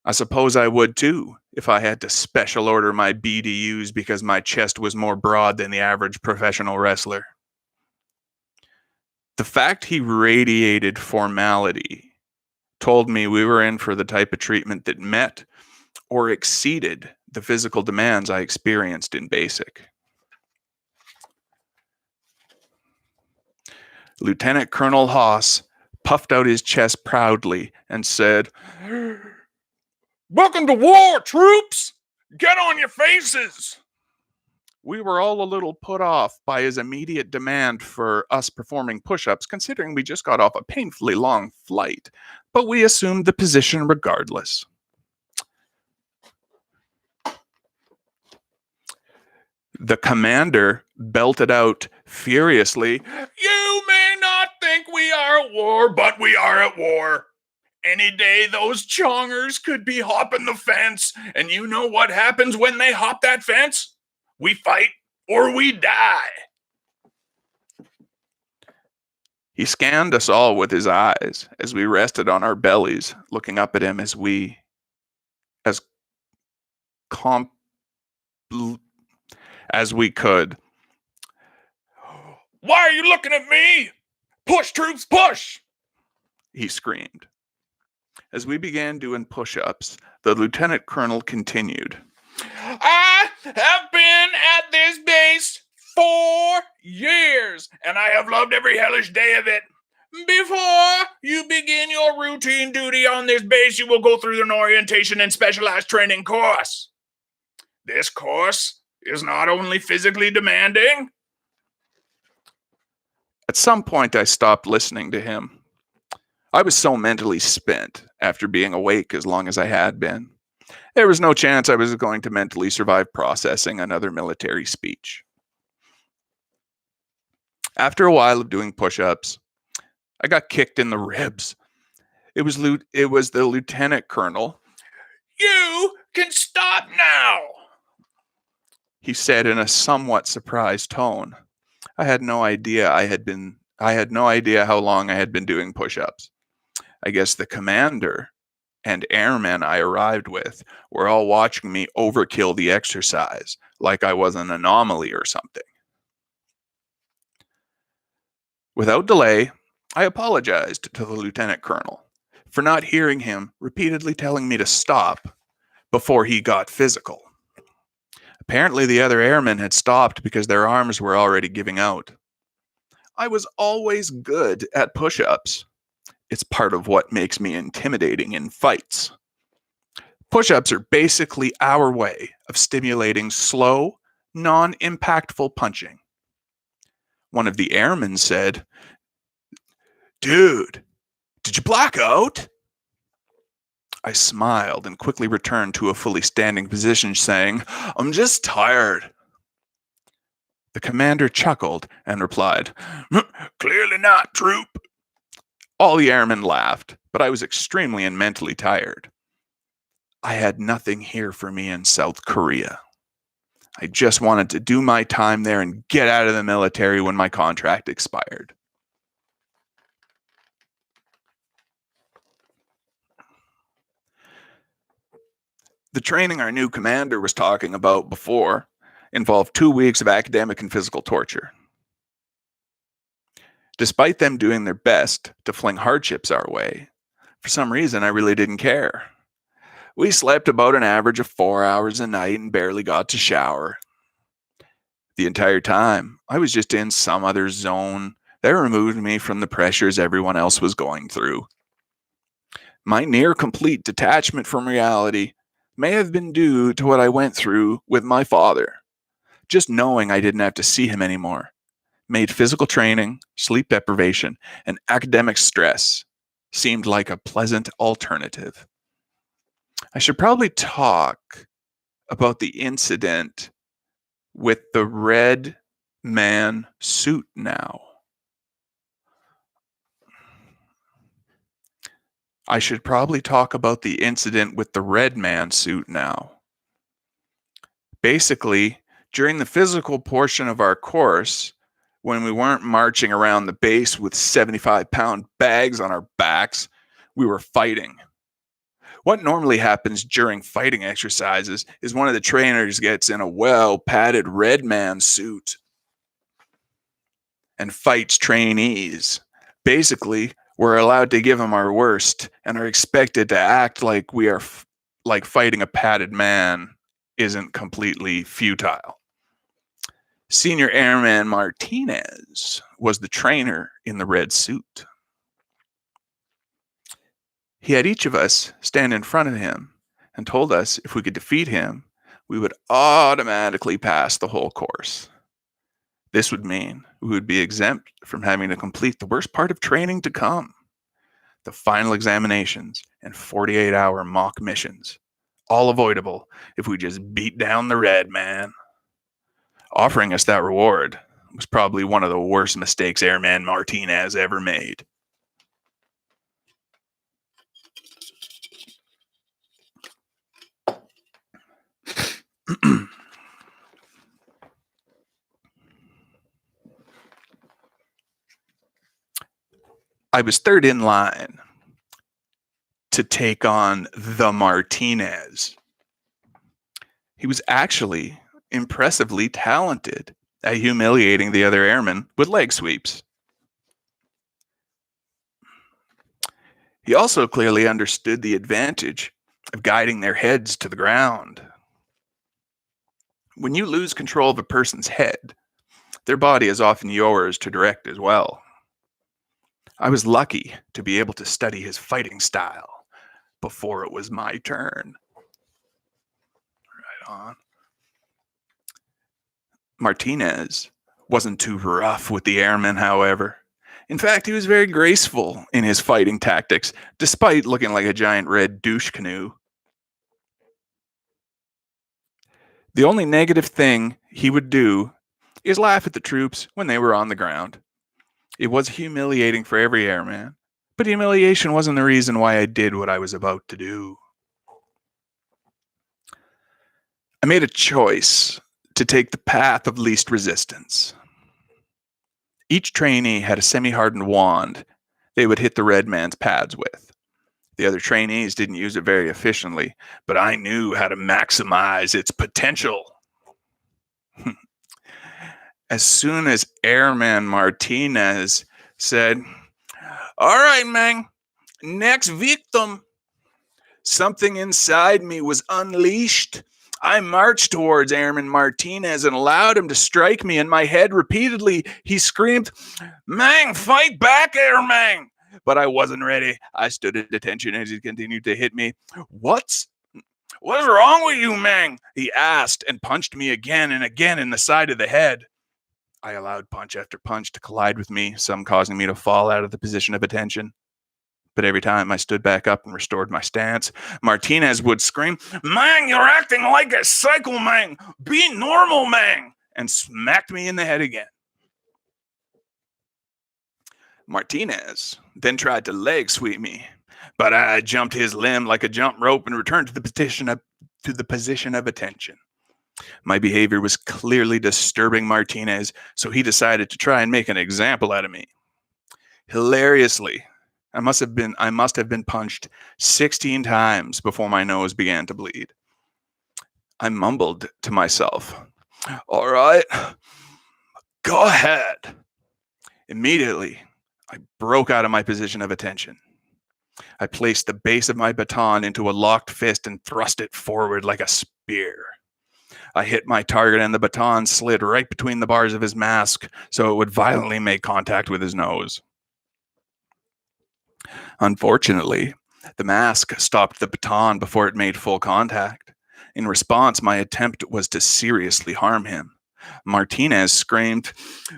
I suppose I would too, if I had to special order my BDUs because my chest was more broad than the average professional wrestler. The fact he radiated formality told me we were in for the type of treatment that met or exceeded the physical demands I experienced in basic. Lieutenant Colonel Haas puffed out his chest proudly and said, "Welcome to war, troops! Get on your faces!" We were all a little put off by his immediate demand for us performing push-ups, considering we just got off a painfully long flight, but we assumed the position regardless. The commander belted out furiously, "You may not think we are at war, but we are at war. Any day those chongers could be hopping the fence, and you know what happens when they hop that fence? We fight or we die." He scanned us all with his eyes as we rested on our bellies, looking up at him as we could. "Why are you looking at me? Push, troops, push!" he screamed. As we began doing push-ups, the lieutenant colonel continued, "I have been at this base 4 years, and I have loved every hellish day of it. Before you begin your routine duty on this base, you will go through an orientation and specialized training course. This course is not only physically demanding." At some point, I stopped listening to him. I was so mentally spent after being awake as long as I had been. There was no chance I was going to mentally survive processing another military speech. After a while of doing push-ups, I got kicked in the ribs. It was the lieutenant colonel. "You can stop now," he said in a somewhat surprised tone. I had no idea how long I had been doing push-ups. I guess the commander and airmen I arrived with were all watching me overkill the exercise like I was an anomaly or something. Without delay, I apologized to the lieutenant colonel for not hearing him repeatedly telling me to stop before he got physical. Apparently, the other airmen had stopped because their arms were already giving out. I was always good at push-ups. It's part of what makes me intimidating in fights. Push-ups are basically our way of stimulating slow, non-impactful punching. One of the airmen said, "Dude, did you black out?" I smiled and quickly returned to a fully standing position, saying, "I'm just tired." The commander chuckled and replied, "Clearly not, troop." All the airmen laughed, but I was extremely and mentally tired. I had nothing here for me in South Korea. I just wanted to do my time there and get out of the military when my contract expired. The training our new commander was talking about before involved 2 weeks of academic and physical torture. Despite them doing their best to fling hardships our way, for some reason I really didn't care. We slept about an average of 4 hours a night and barely got to shower. The entire time, I was just in some other zone that removed me from the pressures everyone else was going through. My near complete detachment from reality may have been due to what I went through with my father. Just knowing I didn't have to see him anymore made physical training, sleep deprivation, and academic stress seemed like a pleasant alternative. I should probably talk about the incident with the red man suit now. I should probably talk about the incident with the red man suit now. Basically, during the physical portion of our course, when we weren't marching around the base with 75-pound bags on our backs, we were fighting. What normally happens during fighting exercises is one of the trainers gets in a well-padded red man suit and fights trainees Basically, we're allowed to give them our worst and are expected to act like we are like fighting a padded man isn't completely futile. Senior Airman Martinez was the trainer in the red suit. He had each of us stand in front of him and told us if we could defeat him, we would automatically pass the whole course. This would mean we would be exempt from having to complete the worst part of training to come, the final examinations and 48-hour mock missions, all avoidable if we just beat down the red man. Offering us that reward was probably one of the worst mistakes Airman Martinez ever made. I was third in line to take on the Martinez. He was actually impressively talented at humiliating the other airmen with leg sweeps. He also clearly understood the advantage of guiding their heads to the ground. When you lose control of a person's head, their body is often yours to direct as well. I was lucky to be able to study his fighting style before it was my turn. Right on. Martinez wasn't too rough with the airmen, however. In fact, he was very graceful in his fighting tactics, despite looking like a giant red douche canoe. The only negative thing he would do is laugh at the troops when they were on the ground. It was humiliating for every airman, but humiliation wasn't the reason why I did what I was about to do. I made a choice to take the path of least resistance. Each trainee had a semi-hardened wand they would hit the red man's pads with. The other trainees didn't use it very efficiently, but I knew how to maximize its potential. As soon as Airman Martinez said, "All right, man, next victim," something inside me was unleashed. I marched towards Airman Martinez and allowed him to strike me in my head repeatedly. He screamed, "Mang, fight back, Airman!" But I wasn't ready. I stood at attention as he continued to hit me. What's wrong with you, Mang?" he asked, and punched me again and again in the side of the head. I allowed punch after punch to collide with me, some causing me to fall out of the position of attention. But every time I stood back up and restored my stance, Martinez would scream, "Mang, you're acting like a psycho, Mang! Be normal, Mang!" and smacked me in the head again. Martinez then tried to leg sweep me, but I jumped his limb like a jump rope and returned to the position of attention. My behavior was clearly disturbing Martinez, so he decided to try and make an example out of me. Hilariously, I must have been punched 16 times before my nose began to bleed. I mumbled to myself, "All right, go ahead." Immediately, I broke out of my position of attention. I placed the base of my baton into a locked fist and thrust it forward like a spear. I hit my target and the baton slid right between the bars of his mask so it would violently make contact with his nose. Unfortunately, the mask stopped the baton before it made full contact. In response, my attempt was to seriously harm him. Martinez screamed,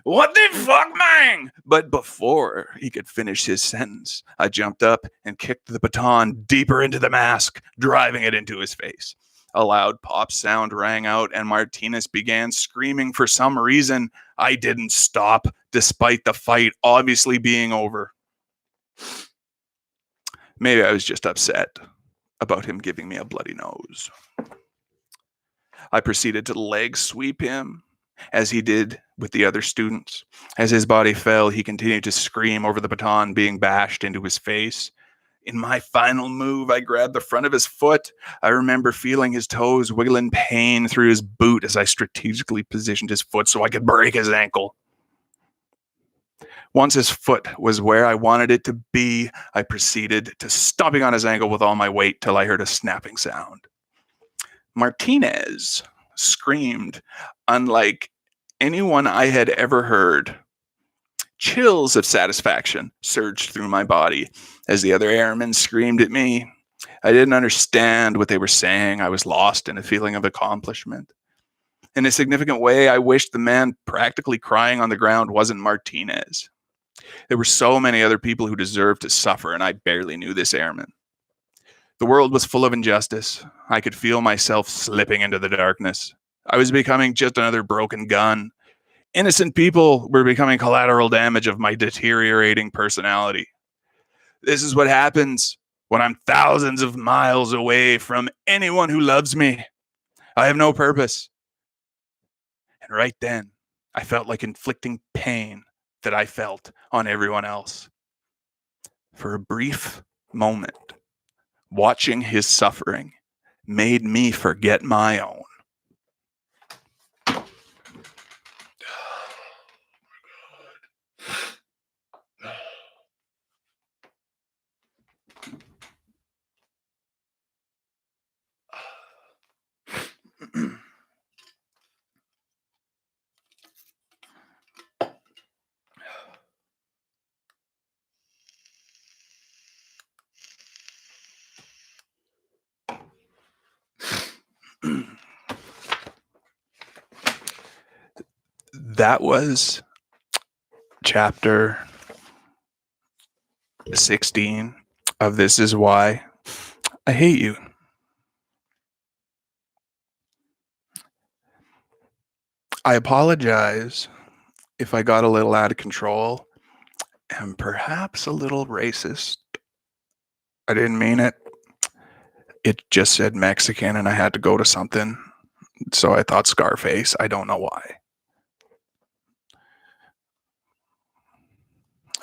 "What the fuck, man?" But before he could finish his sentence, I jumped up and kicked the baton deeper into the mask, driving it into his face. A loud pop sound rang out, and Martinez began screaming for some reason. I didn't stop, despite the fight obviously being over. Maybe I was just upset about him giving me a bloody nose. I proceeded to leg sweep him, as he did with the other students. As his body fell, he continued to scream over the baton being bashed into his face. In my final move, I grabbed the front of his foot. I remember feeling his toes wiggle in pain through his boot as I strategically positioned his foot so I could break his ankle. Once his foot was where I wanted it to be, I proceeded to stomping on his ankle with all my weight till I heard a snapping sound. Martinez screamed unlike anyone I had ever heard. Chills of satisfaction surged through my body as the other airmen screamed at me. I didn't understand what they were saying. I was lost in a feeling of accomplishment. In a significant way, I wished the man practically crying on the ground wasn't Martinez. There were so many other people who deserved to suffer, and I barely knew this airman. The world was full of injustice. I could feel myself slipping into the darkness. I was becoming just another broken gun. Innocent people were becoming collateral damage of my deteriorating personality. This is what happens when I'm thousands of miles away from anyone who loves me. I have no purpose. And right then, I felt like inflicting pain that I felt on everyone else. For a brief moment, watching his suffering made me forget my own. That was chapter 16 of This Is Why I Hate You. I apologize if I got a little out of control and perhaps a little racist. I didn't mean it. It just said Mexican and I had to go to something. So I thought Scarface. I don't know why.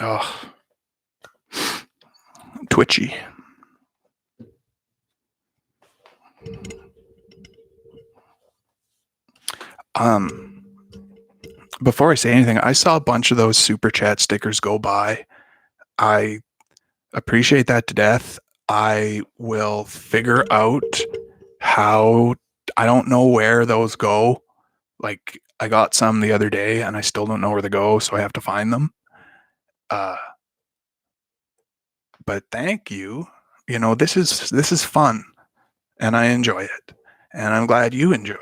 Oh, twitchy. Before I say anything, I saw a bunch of those super chat stickers go by. I appreciate that to death. I will figure out how. I don't know where those go. Like, I got some the other day and I still don't know where they go, so I have to find them. But thank you. You know, this is fun and I enjoy it. And I'm glad you enjoy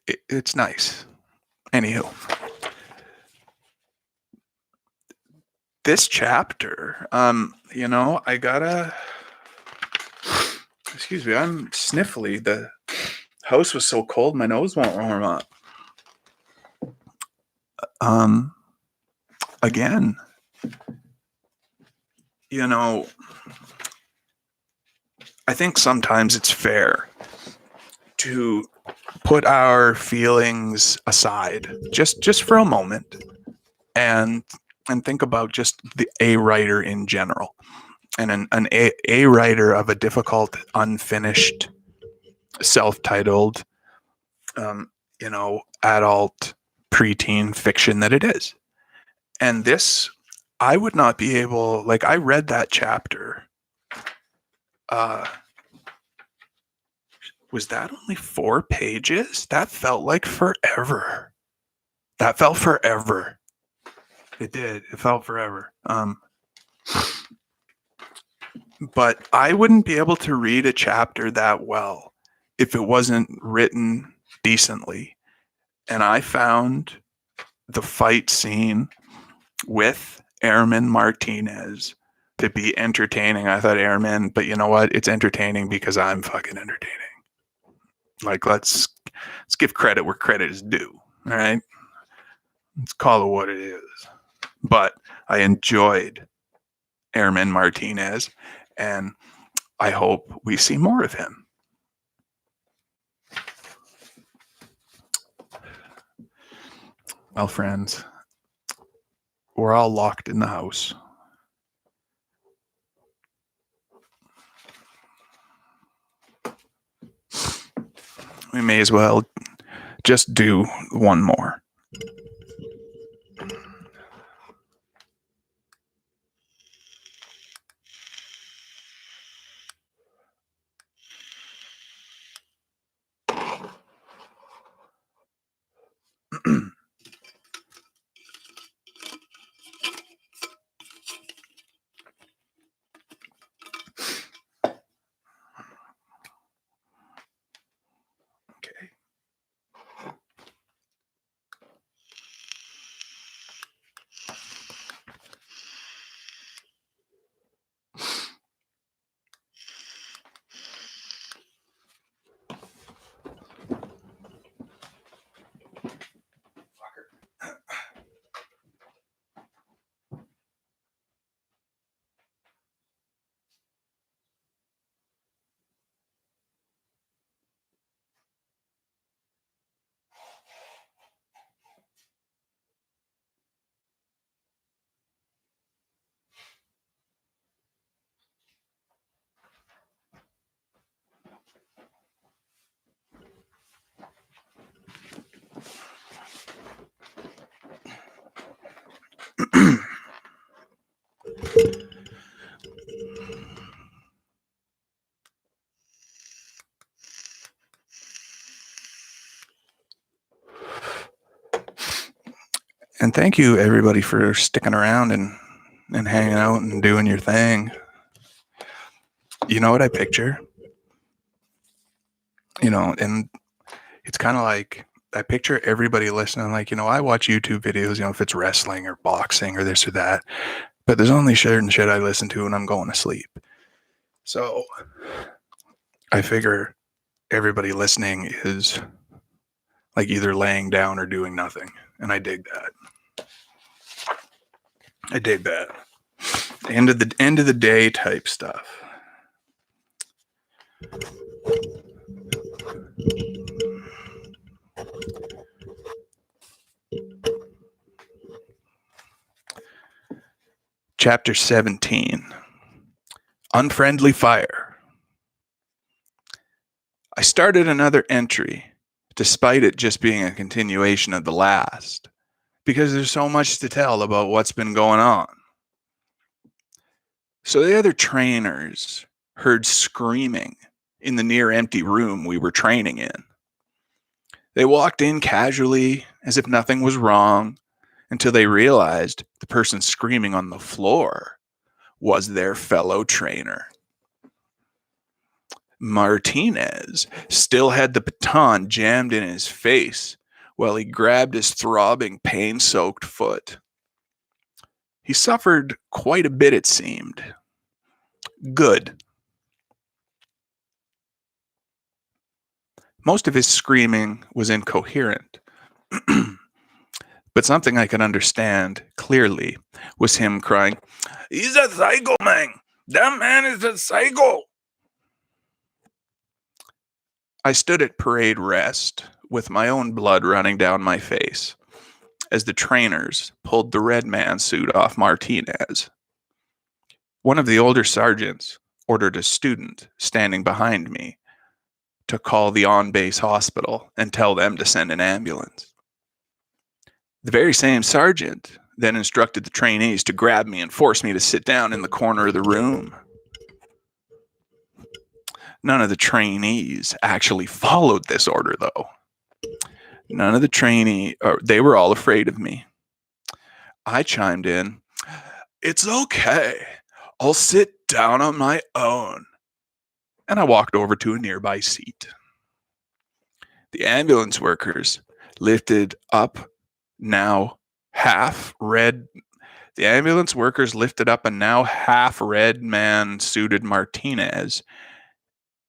it. It's nice. Anywho, this chapter, you know, I gotta. Excuse me, I'm sniffly. The house was so cold, my nose won't warm up. Again, you know, I think sometimes it's fair to put our feelings aside just for a moment and think about just a writer in general, and an a writer of a difficult, unfinished, self-titled, you know, adult preteen fiction that it is. And this, I would not be able, like, I read that chapter. Was that only 4 pages? That felt like forever. That felt forever. It did. It felt forever. But I wouldn't be able to read a chapter that well if it wasn't written decently. And I found the fight scene with Airman Martinez to be entertaining. I thought Airman, but you know what? It's entertaining because I'm fucking entertaining. Like, let's give credit where credit is due. All right? Let's call it what it is. But I enjoyed Airman Martinez, and I hope we see more of him. Well, friends, we're all locked in the house. We may as well just do one more. Okay. And thank you, everybody, for sticking around and hanging out and doing your thing. You know what I picture? And it's kind of like I picture everybody listening, like, I watch YouTube videos, if it's wrestling or boxing or this or that, but there's only certain shit I listen to when I'm going to sleep. So I figure everybody listening is like either laying down or doing nothing. And I dig that. I dig that. End of the day type stuff. Chapter 17. Unfriendly Fire. I started another entry, despite it just being a continuation of the last, because there's so much to tell about what's been going on. So the other trainers heard screaming in the near empty room we were training in. They walked in casually, as if nothing was wrong, until they realized the person screaming on the floor was their fellow trainer. Martinez still had the baton jammed in his face while he grabbed his throbbing, pain-soaked foot. He suffered quite a bit, it seemed. Good. Most of his screaming was incoherent, but something I could understand clearly was him crying, "He's a psycho, man! That man is a psycho!" I stood at parade rest with my own blood running down my face as the trainers pulled the red man suit off Martinez. One of the older sergeants ordered a student standing behind me to call the on-base hospital and tell them to send an ambulance. The very same sergeant then instructed the trainees to grab me and force me to sit down in the corner of the room. None of the trainees actually followed this order, though. None of the trainees, they were all afraid of me. I chimed in, "It's okay. I'll sit down on my own." And I walked over to a nearby seat. The ambulance workers lifted up a now half red man suited Martinez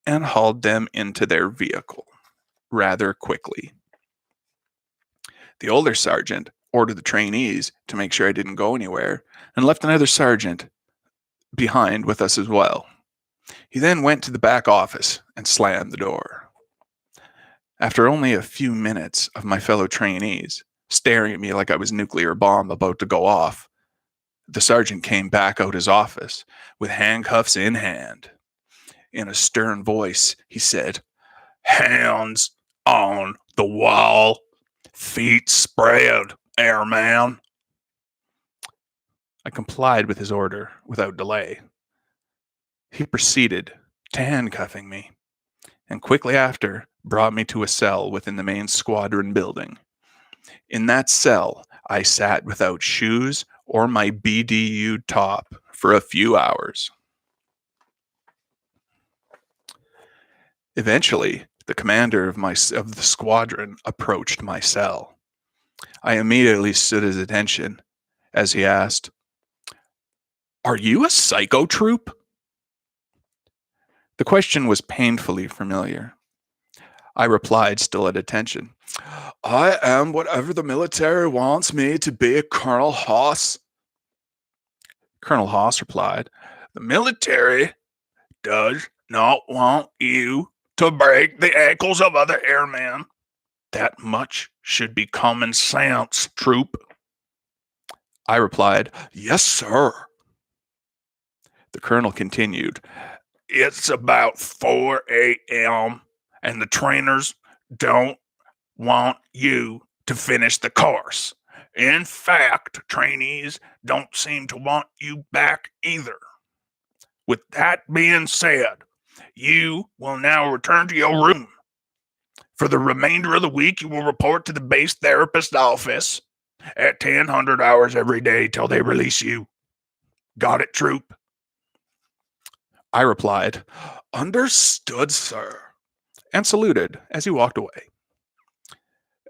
and hauled them into their vehicle rather quickly. The older sergeant ordered the trainees to make sure I didn't go anywhere and left another sergeant behind with us as well. He then went to the back office and slammed the door. After only a few minutes of my fellow trainees staring at me like I was a nuclear bomb about to go off, the sergeant came back out his office with handcuffs in hand. In a stern voice, he said, "Hands on the wall. Feet spread, airman. I complied with his order without delay. He proceeded to handcuffing me, and quickly after brought me to a cell within the main squadron building. In that cell, I sat without shoes or my BDU top for a few hours. Eventually, the commander of the squadron approached my cell. I immediately stood his attention as he asked, "Are you a psycho troop?" The question was painfully familiar. I replied, still at attention, "I am whatever the military wants me to be, Colonel Haas." Colonel Haas replied, "The military does not want you to break the ankles of other airmen. That much should be common sense, troop." I replied, "Yes, sir." The colonel continued, "It's about 4 a.m. and the trainers don't want you to finish the course. In fact, trainees don't seem to want you back either. With that being said, you will now return to your room. For the remainder of the week, you will report to the base therapist office at 1000 hours every day till they release you. Got it, troop?" I replied, "Understood, sir," and saluted as he walked away.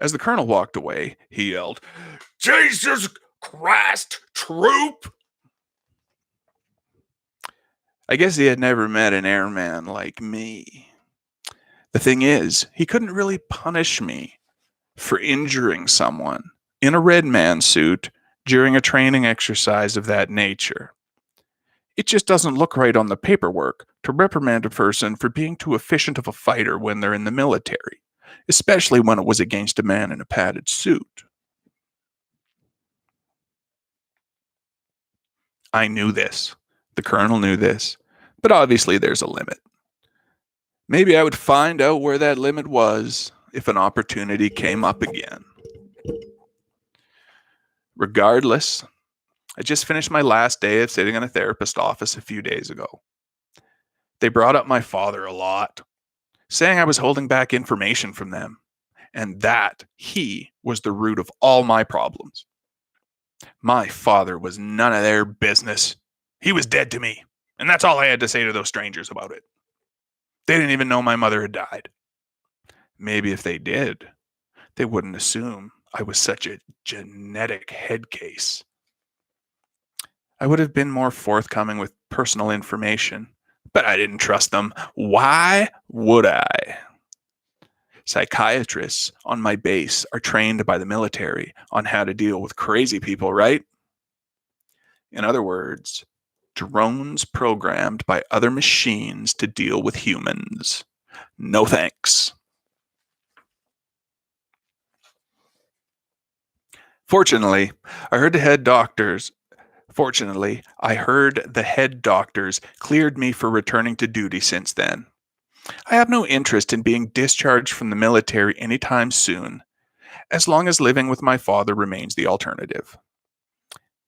As the colonel walked away, he yelled, "Jesus Christ, troop!" I guess he had never met an airman like me. The thing is, he couldn't really punish me for injuring someone in a red man suit during a training exercise of that nature. It just doesn't look right on the paperwork to reprimand a person for being too efficient of a fighter when they're in the military, especially when it was against a man in a padded suit. I knew this. The colonel knew this. But obviously there's a limit. Maybe I would find out where that limit was if an opportunity came up again. Regardless, I just finished my last day of sitting in a therapist's office a few days ago. They brought up my father a lot, saying I was holding back information from them, and that he was the root of all my problems. My father was none of their business. He was dead to me, and that's all I had to say to those strangers about it. They didn't even know my mother had died. Maybe if they did, they wouldn't assume I was such a genetic head case. I would have been more forthcoming with personal information, but I didn't trust them. Why would I? Psychiatrists on my base are trained by the military on how to deal with crazy people, right? In other words, drones programmed by other machines to deal with humans. No thanks. Fortunately, I heard the head doctors cleared me for returning to duty since then. I have no interest in being discharged from the military anytime soon, as long as living with my father remains the alternative.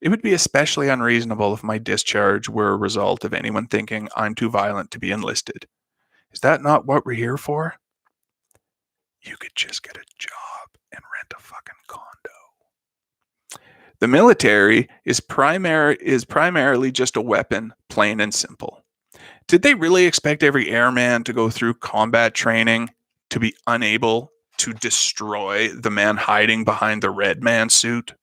It would be especially unreasonable if my discharge were a result of anyone thinking I'm too violent to be enlisted. Is that not what we're here for? You could just get a job and rent a fucking condo. The military is primarily just a weapon, plain and simple. Did they really expect every airman to go through combat training to be unable to destroy the man hiding behind the red man suit?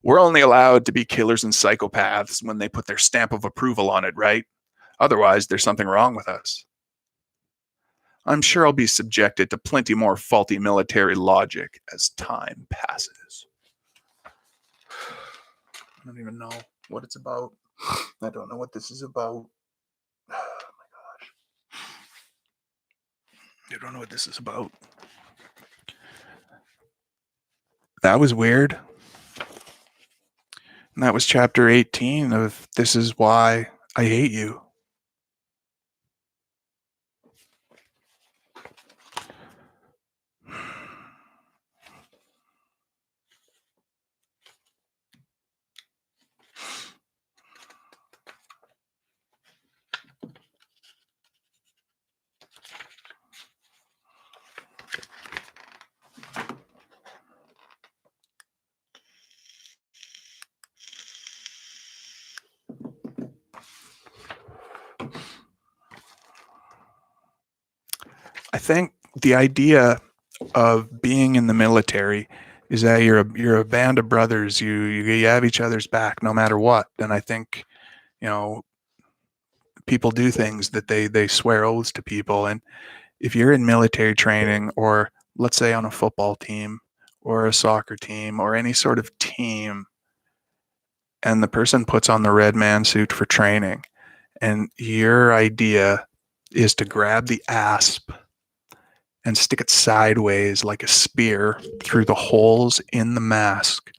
We're only allowed to be killers and psychopaths when they put their stamp of approval on it, right? Otherwise, there's something wrong with us. I'm sure I'll be subjected to plenty more faulty military logic as time passes. I don't even know what it's about. I don't know what this is about. Oh my gosh. I don't know what this is about. That was weird. And that was chapter 18 of This Is Why I Hate You. I think the idea of being in the military is that you're a band of brothers. You have each other's back no matter what. And I think, you know, people do things that they swear oaths to people. And if you're in military training, or let's say on a football team or a soccer team or any sort of team, and the person puts on the red man suit for training, and your idea is to grab the asp and stick it sideways like a spear through the holes in the mask,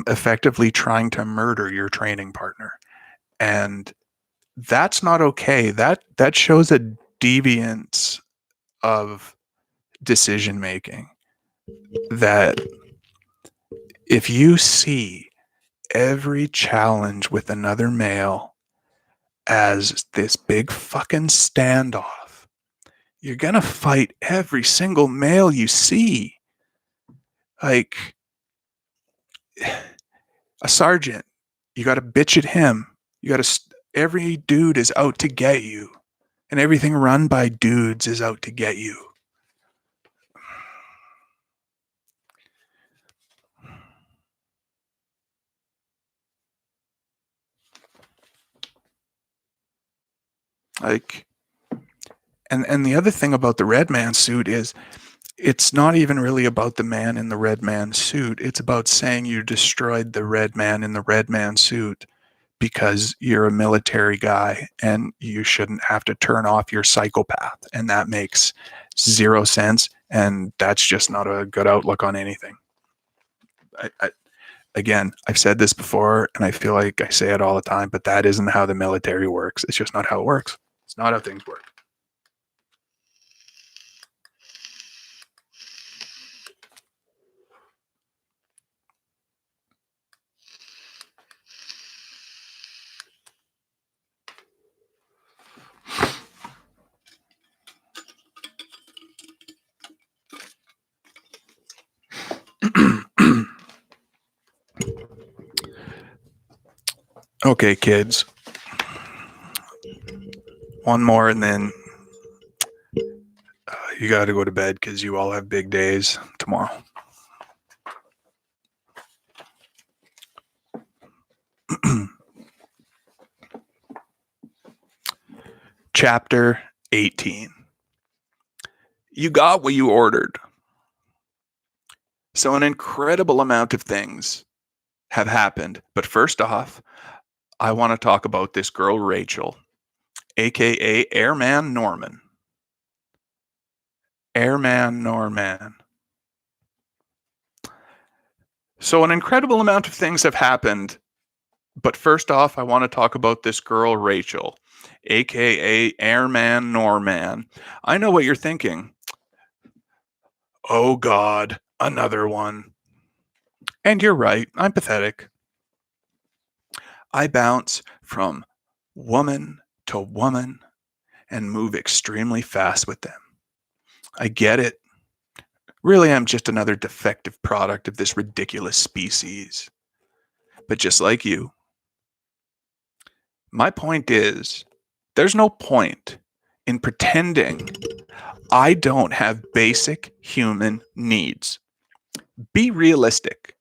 effectively trying to murder your training partner. And that's not okay. That shows a deviance of decision making. That if you see every challenge with another male as this big fucking standoff, you're gonna fight every single male you see. Like a sergeant, you got to bitch at him. You got to. Every dude is out to get you, and everything run by dudes is out to get you. Like, and the other thing about the red man suit is it's not even really about the man in the red man suit. It's about saying you destroyed the red man in the red man suit because you're a military guy and you shouldn't have to turn off your psychopath. And that makes zero sense. And that's just not a good outlook on anything. Again, I've said this before and I feel like I say it all the time, but that isn't how the military works. It's just not how it works. It's not how things work. Okay, kids. One more and then you got to go to bed because you all have big days tomorrow. Chapter 18. You got what you ordered. So an incredible amount of things have happened. But first off, I want to talk about this girl, Rachel, aka Airman Norman. Airman Norman. So an incredible amount of things have happened. But first off, I want to talk about this girl, Rachel, aka Airman Norman. I know what you're thinking. Oh God, another one. And you're right, I'm pathetic. I bounce from woman to woman and move extremely fast with them. I get it. Really, I'm just another defective product of this ridiculous species. But just like you, my point is, there's no point in pretending I don't have basic human needs. Be realistic.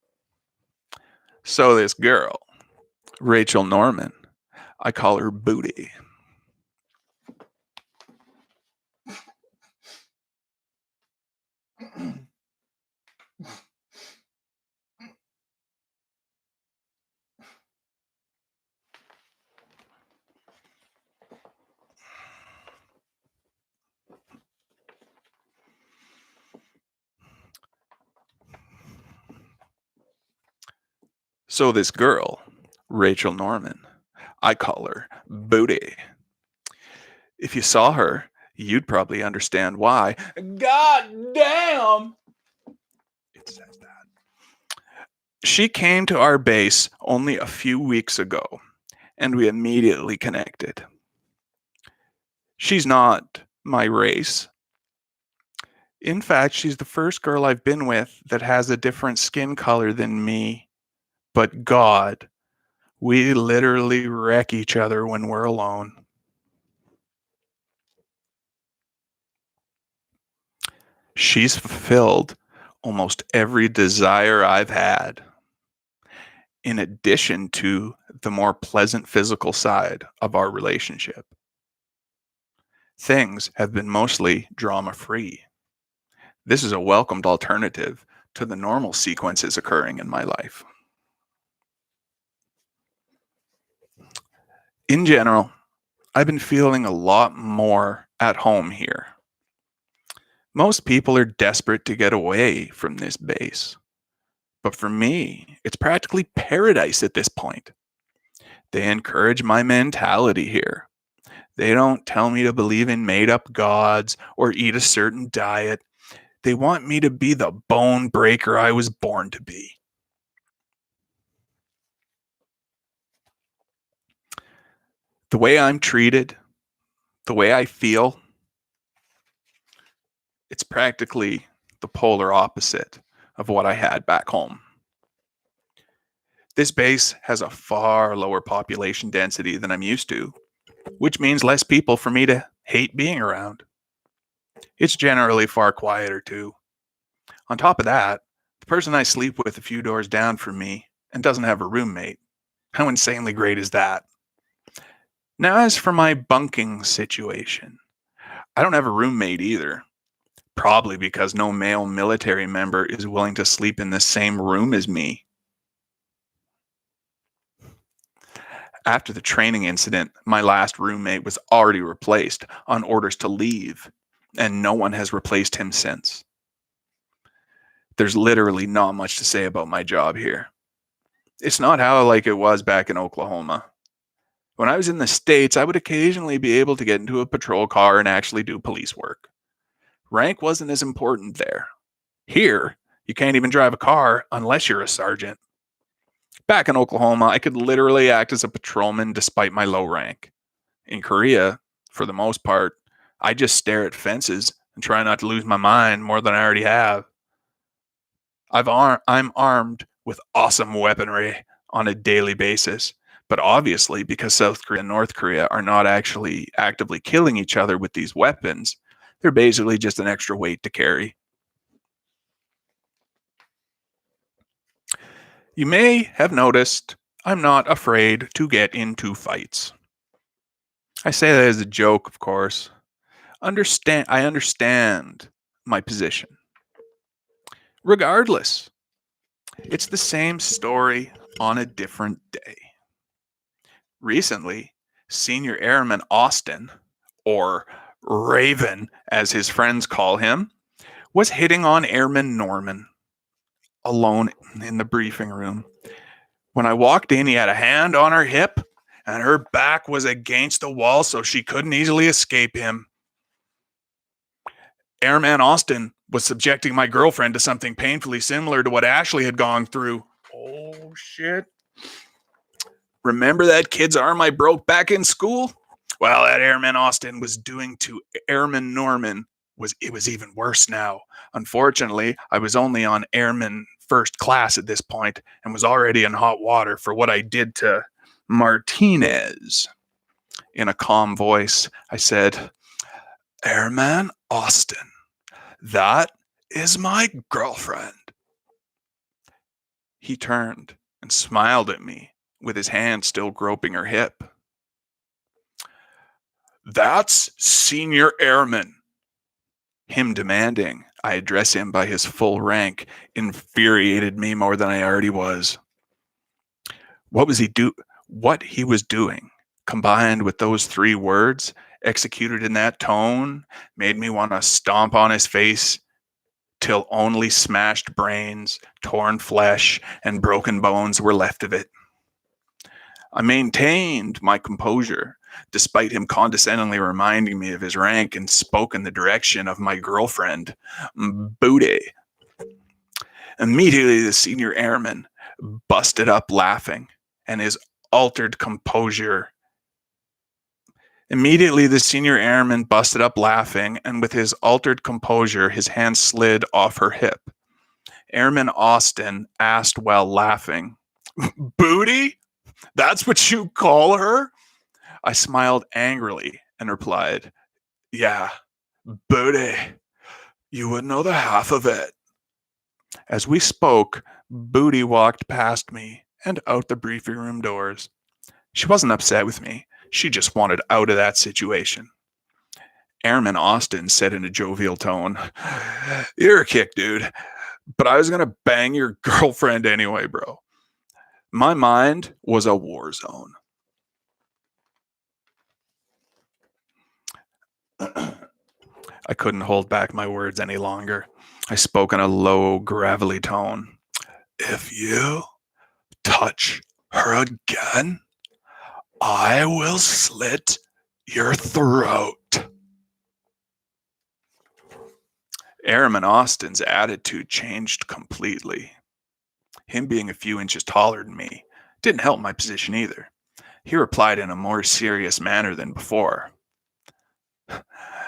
So this girl, Rachel Norman, I call her Booty. So this girl, Rachel Norman, I call her Booty. If you saw her, you'd probably understand why. God damn! It says that. She came to our base only a few weeks ago, and we immediately connected. She's not my race. In fact, she's the first girl I've been with that has a different skin color than me. But God, we literally wreck each other when we're alone. She's fulfilled almost every desire I've had, in addition to the more pleasant physical side of our relationship. Things have been mostly drama free. This is a welcomed alternative to the normal sequences occurring in my life. In general, I've been feeling a lot more at home here. Most people are desperate to get away from this base, but for me, it's practically paradise at this point. They encourage my mentality here. They don't tell me to believe in made up gods or eat a certain diet. They want me to be the bone breaker I was born to be. The way I'm treated, the way I feel, it's practically the polar opposite of what I had back home. This base has a far lower population density than I'm used to, which means less people for me to hate being around. It's generally far quieter too. On top of that, the person I sleep with a few doors down from me and doesn't have a roommate. How insanely great is that? Now, as for my bunking situation, I don't have a roommate either. Probably because no male military member is willing to sleep in the same room as me. After the training incident, my last roommate was already replaced on orders to leave, and no one has replaced him since. There's literally not much to say about my job here. It's not how like it was back in Oklahoma. When I was in the States, I would occasionally be able to get into a patrol car and actually do police work. Rank wasn't as important there. Here, you can't even drive a car unless you're a sergeant. Back in Oklahoma, I could literally act as a patrolman despite my low rank. In Korea, for the most part, I just stare at fences and try not to lose my mind more than I already have. I'm armed with awesome weaponry on a daily basis, but obviously, because South Korea and North Korea are not actually actively killing each other with these weapons, they're basically just an extra weight to carry. You may have noticed I'm not afraid to get into fights. I say that as a joke, of course. I understand my position. Regardless, it's the same story on a different day. Recently, Senior Airman Austin, or Raven as his friends call him, was hitting on Airman Norman alone in the briefing room. When I walked in, he had a hand on her hip, and her back was against the wall so she couldn't easily escape him. Airman Austin was subjecting my girlfriend to something painfully similar to what Ashley had gone through. Oh, shit. Remember that kid's arm I broke back in school? Well, that Airman Austin was doing to Airman Norman was even worse now. Unfortunately, I was only on Airman first class at this point and was already in hot water for what I did to Martinez. In a calm voice, I said, Airman Austin, that is my girlfriend. He turned and smiled at me with his hand still groping her hip. That's Senior Airman. Him demanding I address him by his full rank infuriated me more than I already was. What he was doing, combined with those 3 words executed in that tone, made me want to stomp on his face till only smashed brains, torn flesh, and broken bones were left of it. I maintained my composure, despite him condescendingly reminding me of his rank and spoke in the direction of my girlfriend, Booty. Immediately, the senior airman busted up laughing, and his altered composure. Immediately, the senior airman busted up laughing, and with his altered composure, his hand slid off her hip. Airman Austin asked while laughing, Booty? That's what you call her? I smiled angrily and replied, Yeah, Booty. You wouldn't know the half of it. As we spoke, Booty walked past me and out the briefing room doors. She wasn't upset with me. She just wanted out of that situation. Airman Austin said in a jovial tone, "You're a kick, dude, but I was going to bang your girlfriend anyway, bro." My mind was a war zone. I couldn't hold back my words any longer. I spoke in a low, gravelly tone. "If you touch her again, I will slit your throat." Airman Austin's attitude changed completely. Him being a few inches taller than me didn't help my position either. He replied in a more serious manner than before.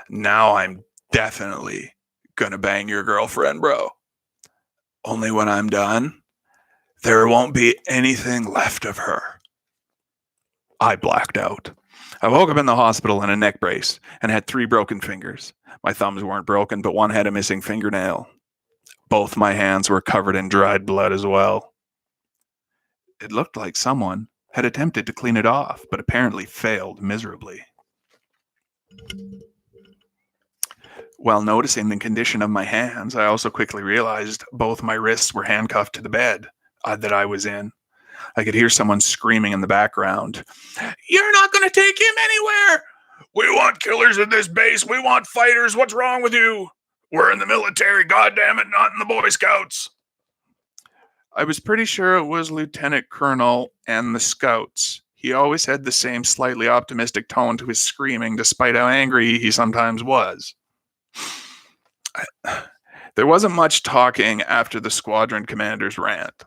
"Now I'm definitely gonna bang your girlfriend, bro. Only when I'm done, there won't be anything left of her." I blacked out. I woke up in the hospital in a neck brace and had 3 broken fingers. My thumbs weren't broken, but one had a missing fingernail. Both my hands were covered in dried blood as well. It looked like someone had attempted to clean it off, but apparently failed miserably. While noticing the condition of my hands, I also quickly realized both my wrists were handcuffed to the bed that I was in. I could hear someone screaming in the background, "You're not going to take him anywhere! We want killers at this base. We want fighters. What's wrong with you? We're in the military, goddammit, not in the Boy Scouts." I was pretty sure it was Lieutenant Colonel and the Scouts. He always had the same slightly optimistic tone to his screaming, despite how angry he sometimes was. There wasn't much talking after the squadron commander's rant.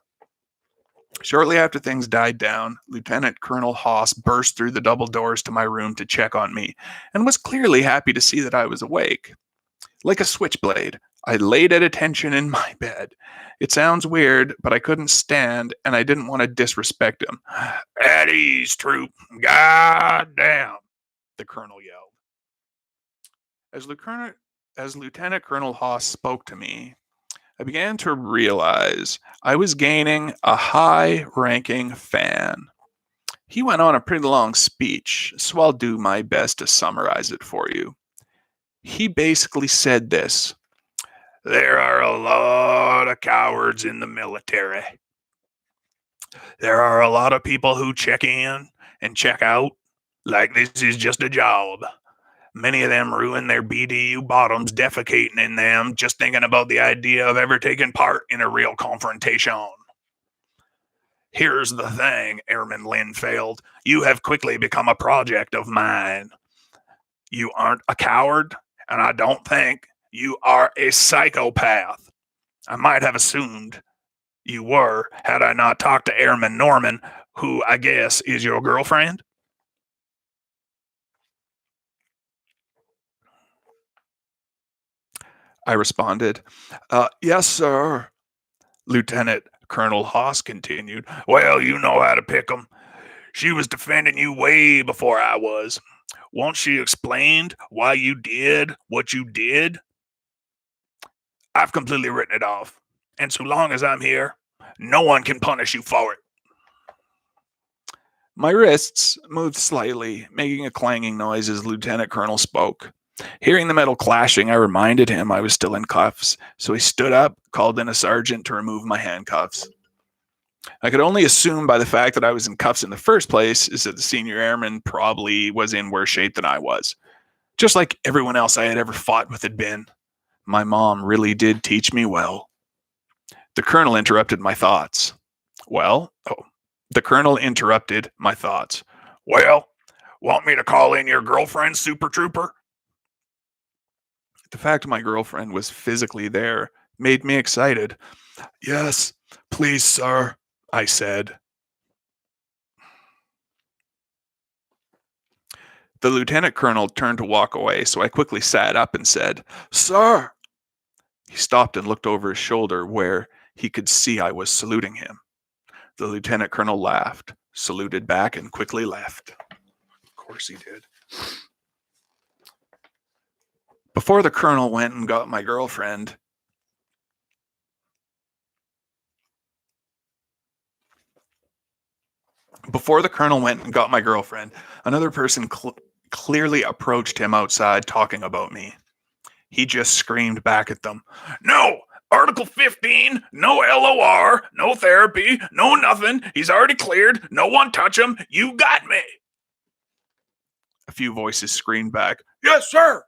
Shortly after things died down, Lieutenant Colonel Haas burst through the double doors to my room to check on me, and was clearly happy to see that I was awake. Like a switchblade, I laid at attention in my bed. It sounds weird, but I couldn't stand, and I didn't want to disrespect him. "At ease, troop. God damn," the colonel yelled. As Lieutenant Colonel Haas spoke to me, I began to realize I was gaining a high-ranking fan. He went on a pretty long speech, so I'll do my best to summarize it for you. He basically said this: "There are a lot of cowards in the military. There are a lot of people who check in and check out like this is just a job. Many of them ruin their BDU bottoms defecating in them just thinking about the idea of ever taking part in a real confrontation. Here's the thing, Airman Linfield. You have quickly become a project of mine. You aren't a coward, and I don't think you are a psychopath. I might have assumed you were had I not talked to Airman Norman, who I guess is your girlfriend." I responded, "Yes, sir." Lieutenant Colonel Haas continued, "Well, you know how to pick 'em. She was defending you way before I was. Once she explained why you did what you did, I've completely written it off. And so long as I'm here, no one can punish you for it." My wrists moved slightly, making a clanging noise as Lieutenant Colonel spoke. Hearing the metal clashing, I reminded him I was still in cuffs, so he stood up, called in a sergeant to remove my handcuffs. I could only assume by the fact that I was in cuffs in the first place is that the senior airman probably was in worse shape than I was. Just like everyone else I had ever fought with had been. My mom really did teach me well. The colonel interrupted my thoughts. The colonel interrupted my thoughts. "Well, want me to call in your girlfriend, Super Trooper?" The fact my girlfriend was physically there made me excited. "Yes, please, sir," I said. The lieutenant colonel turned to walk away, so I quickly sat up and said, "Sir." He stopped and looked over his shoulder where he could see I was saluting him. The lieutenant colonel laughed, saluted back, and quickly left. Of course he did. Before the colonel went and got my girlfriend, another person clearly approached him outside talking about me. He just screamed back at them, "No! Article 15, no LOR, no therapy, no nothing. He's already cleared. No one touch him. You got me." A few voices screamed back, "Yes, sir."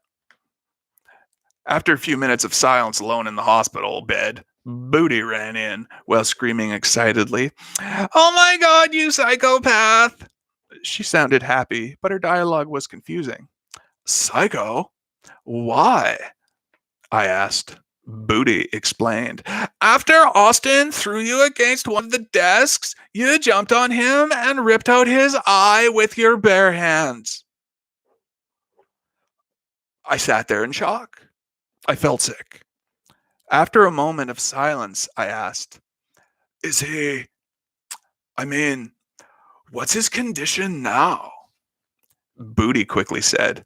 After a few minutes of silence alone in the hospital bed, Booty ran in while screaming excitedly, "Oh my God, you psychopath!" She sounded happy, but her dialogue was confusing. "Psycho? Why?" I asked. Booty explained. "After Austin threw you against one of the desks, you jumped on him and ripped out his eye with your bare hands." I sat there in shock. I felt sick. After a moment of silence, I asked, "Is he, I mean, what's his condition now?" Booty quickly said,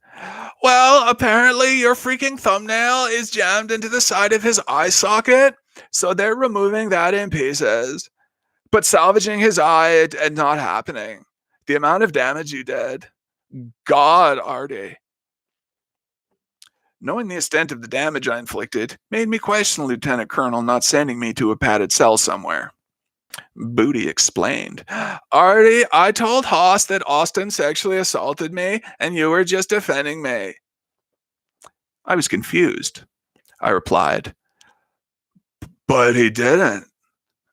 "Well, apparently your freaking thumbnail is jammed into the side of his eye socket, so they're removing that in pieces. But salvaging his eye and not happening. The amount of damage you did. God, Artie." Knowing the extent of the damage I inflicted made me question Lieutenant Colonel not sending me to a padded cell somewhere. Booty explained, "Artie, I told Haas that Austin sexually assaulted me and you were just defending me." I was confused. I replied, "But he didn't."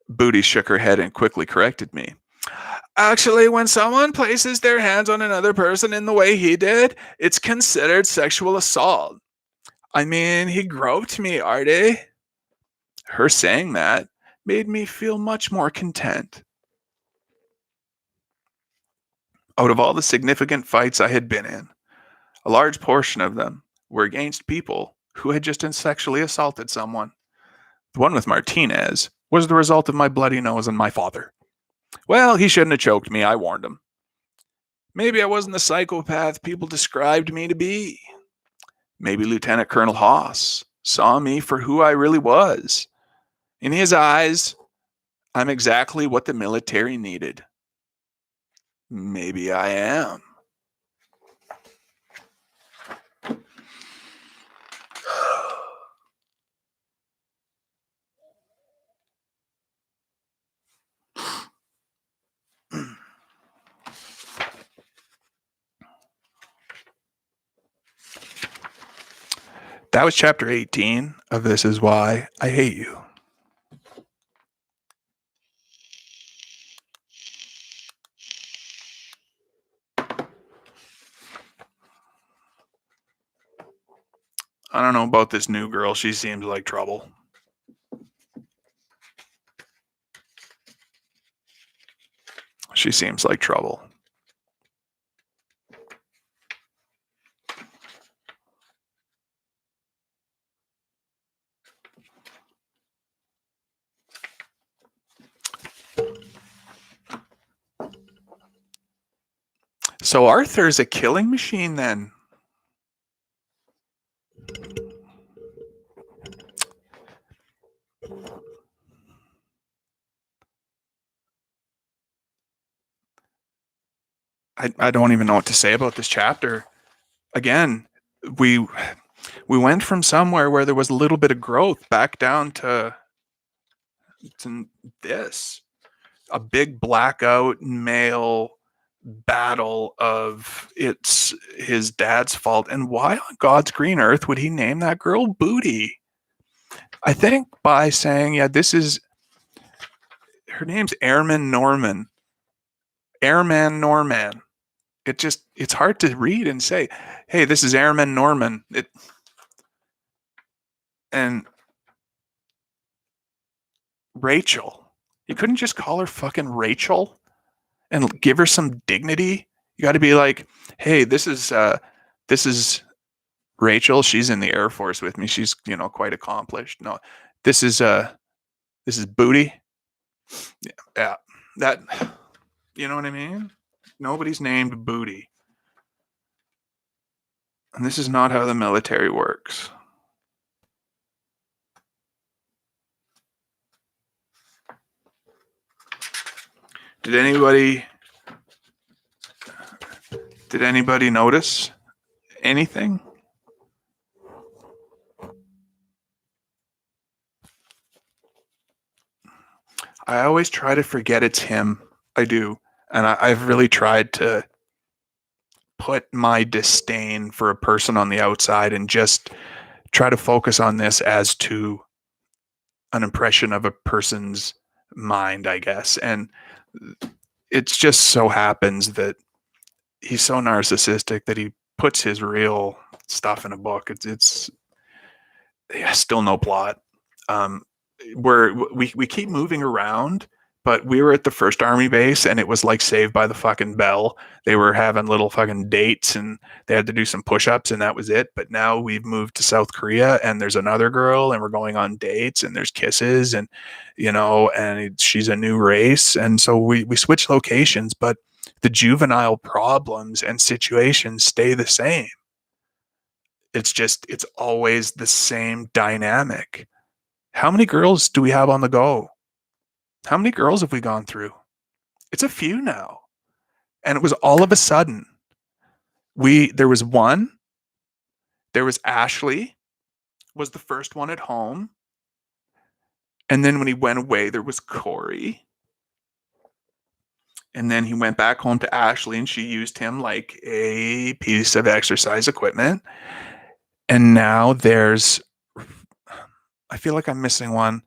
Booty shook her head and quickly corrected me. "Actually, when someone places their hands on another person in the way he did, it's considered sexual assault. I mean, he groped me, Artie." Her saying that made me feel much more content. Out of all the significant fights I had been in, a large portion of them were against people who had just sexually assaulted someone. The one with Martinez was the result of my bloody nose and my father. Well, he shouldn't have choked me, I warned him. Maybe I wasn't the psychopath people described me to be. Maybe Lieutenant Colonel Haas saw me for who I really was. In his eyes, I'm exactly what the military needed. Maybe I am. That was chapter 18 of This Is Why I Hate You. I don't know about this new girl. She seems like trouble. She seems like trouble. So Arthur's a killing machine then. I don't even know what to say about this chapter. Again, we went from somewhere where there was a little bit of growth back down to this. A big blackout male battle of it's his dad's fault. And why on God's green earth would he name that girl Booty? I think by saying, yeah, this is her name's Airman Norman. Airman Norman. It's hard to read and say, hey, this is Airman Norman. And Rachel. You couldn't just call her fucking Rachel and give her some dignity. You got to be like, hey, this is Rachel. She's in the Air Force with me. She's, quite accomplished. No, this is Booty. Yeah, that, you know what I mean? Nobody's named Booty. And this is not how the military works. Did anybody notice anything? I always try to forget it's him. I do. And I've really tried to put my disdain for a person on the outside and just try to focus on this as to an impression of a person's mind, I guess. And it just so happens that he's so narcissistic that he puts his real stuff in a book. It's yeah, still no plot. We keep moving around, but we were at the first army base and it was like Saved by the fucking Bell. They were having little fucking dates and they had to do some push-ups and that was it. But now we've moved to South Korea and there's another girl and we're going on dates and there's kisses and she's a new race. And so we switch locations, but the juvenile problems and situations stay the same. It's always the same dynamic. How many girls do we have on the go? How many girls have we gone through? It's a few now. And it was all of a sudden. There was one. There was Ashley, was the first one at home. And then when he went away, there was Corey. And then he went back home to Ashley and she used him like a piece of exercise equipment. And now I feel like I'm missing one.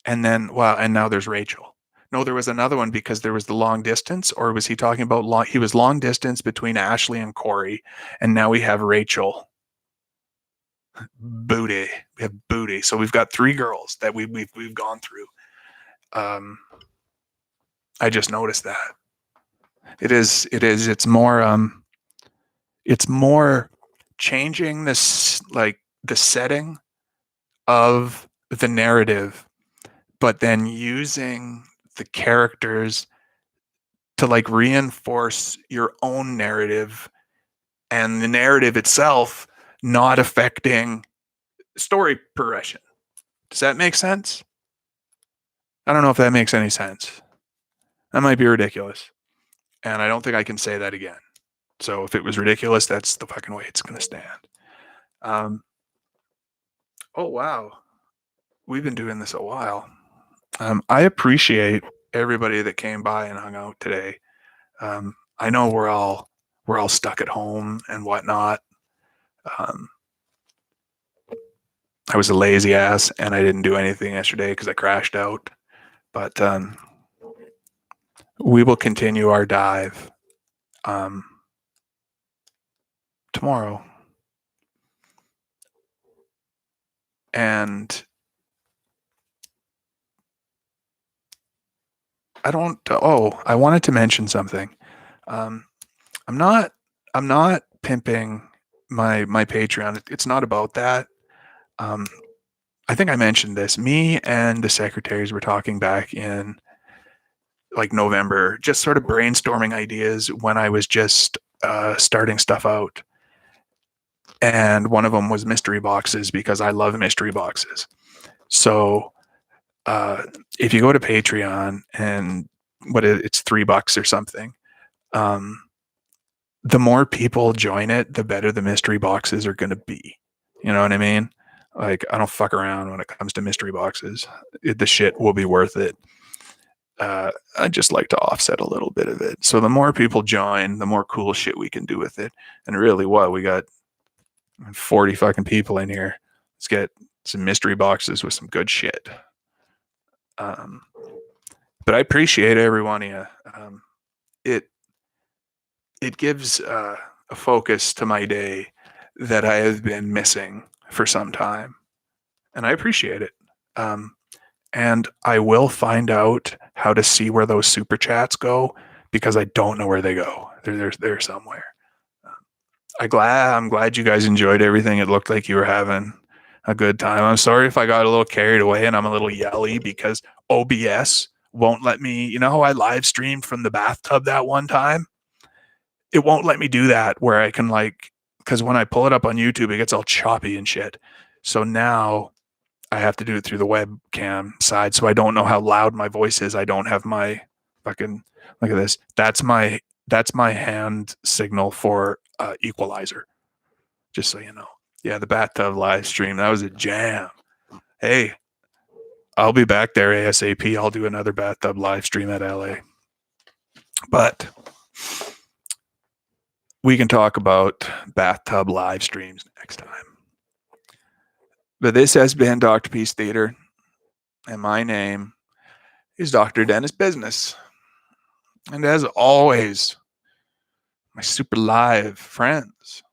And now there's Rachel. No, there was another one because there was the long distance, or was he talking about he was long distance between Ashley and Corey, and now we have Rachel. Booty. We have Booty. So we've got 3 girls that we've gone through. I just noticed that. It's more changing this, like the setting of the narrative, but then using the characters to like reinforce your own narrative and the narrative itself not affecting story progression. Does that make sense? I don't know if that makes any sense. That might be ridiculous. And I don't think I can say that again. So if it was ridiculous, that's the fucking way it's going to stand. Oh, wow. We've been doing this a while. I appreciate everybody that came by and hung out today. I know we're all stuck at home and whatnot. I was a lazy ass and I didn't do anything yesterday because I crashed out. But we will continue our dive tomorrow. And I wanted to mention something. I'm not pimping my Patreon. It's not about that. I think I mentioned this. Me and the secretaries were talking back in like November, just sort of brainstorming ideas when I was just starting stuff out. And one of them was mystery boxes because I love mystery boxes. So if you go to Patreon and it's $3 or something, the more people join it, the better the mystery boxes are going to be. You know what I mean? Like, I don't fuck around when it comes to mystery boxes. The shit will be worth it. I just like to offset a little bit of it. So the more people join, the more cool shit we can do with it. And really, we got 40 fucking people in here. Let's get some mystery boxes with some good shit. But I appreciate every one of you. It gives a focus to my day that I have been missing for some time, and I appreciate it. And I will find out how to see where those super chats go because I don't know where they go. They're somewhere. I'm glad you guys enjoyed everything. It looked like you were having a good time. I'm sorry if I got a little carried away and I'm a little yelly because OBS won't let me. You know how I live streamed from the bathtub that one time? It won't let me do that where I can like because when I pull it up on YouTube, it gets all choppy and shit. So now I have to do it through the webcam side. So I don't know how loud my voice is. I don't have my fucking, look at this. That's my hand signal for equalizer. Just so you know. Yeah, the bathtub live stream. That was a jam. Hey, I'll be back there ASAP. I'll do another bathtub live stream at LA. But we can talk about bathtub live streams next time. But this has been Doctorpiece Theatre, and my name is Dr. Dennis Business. And as always, my super live friends,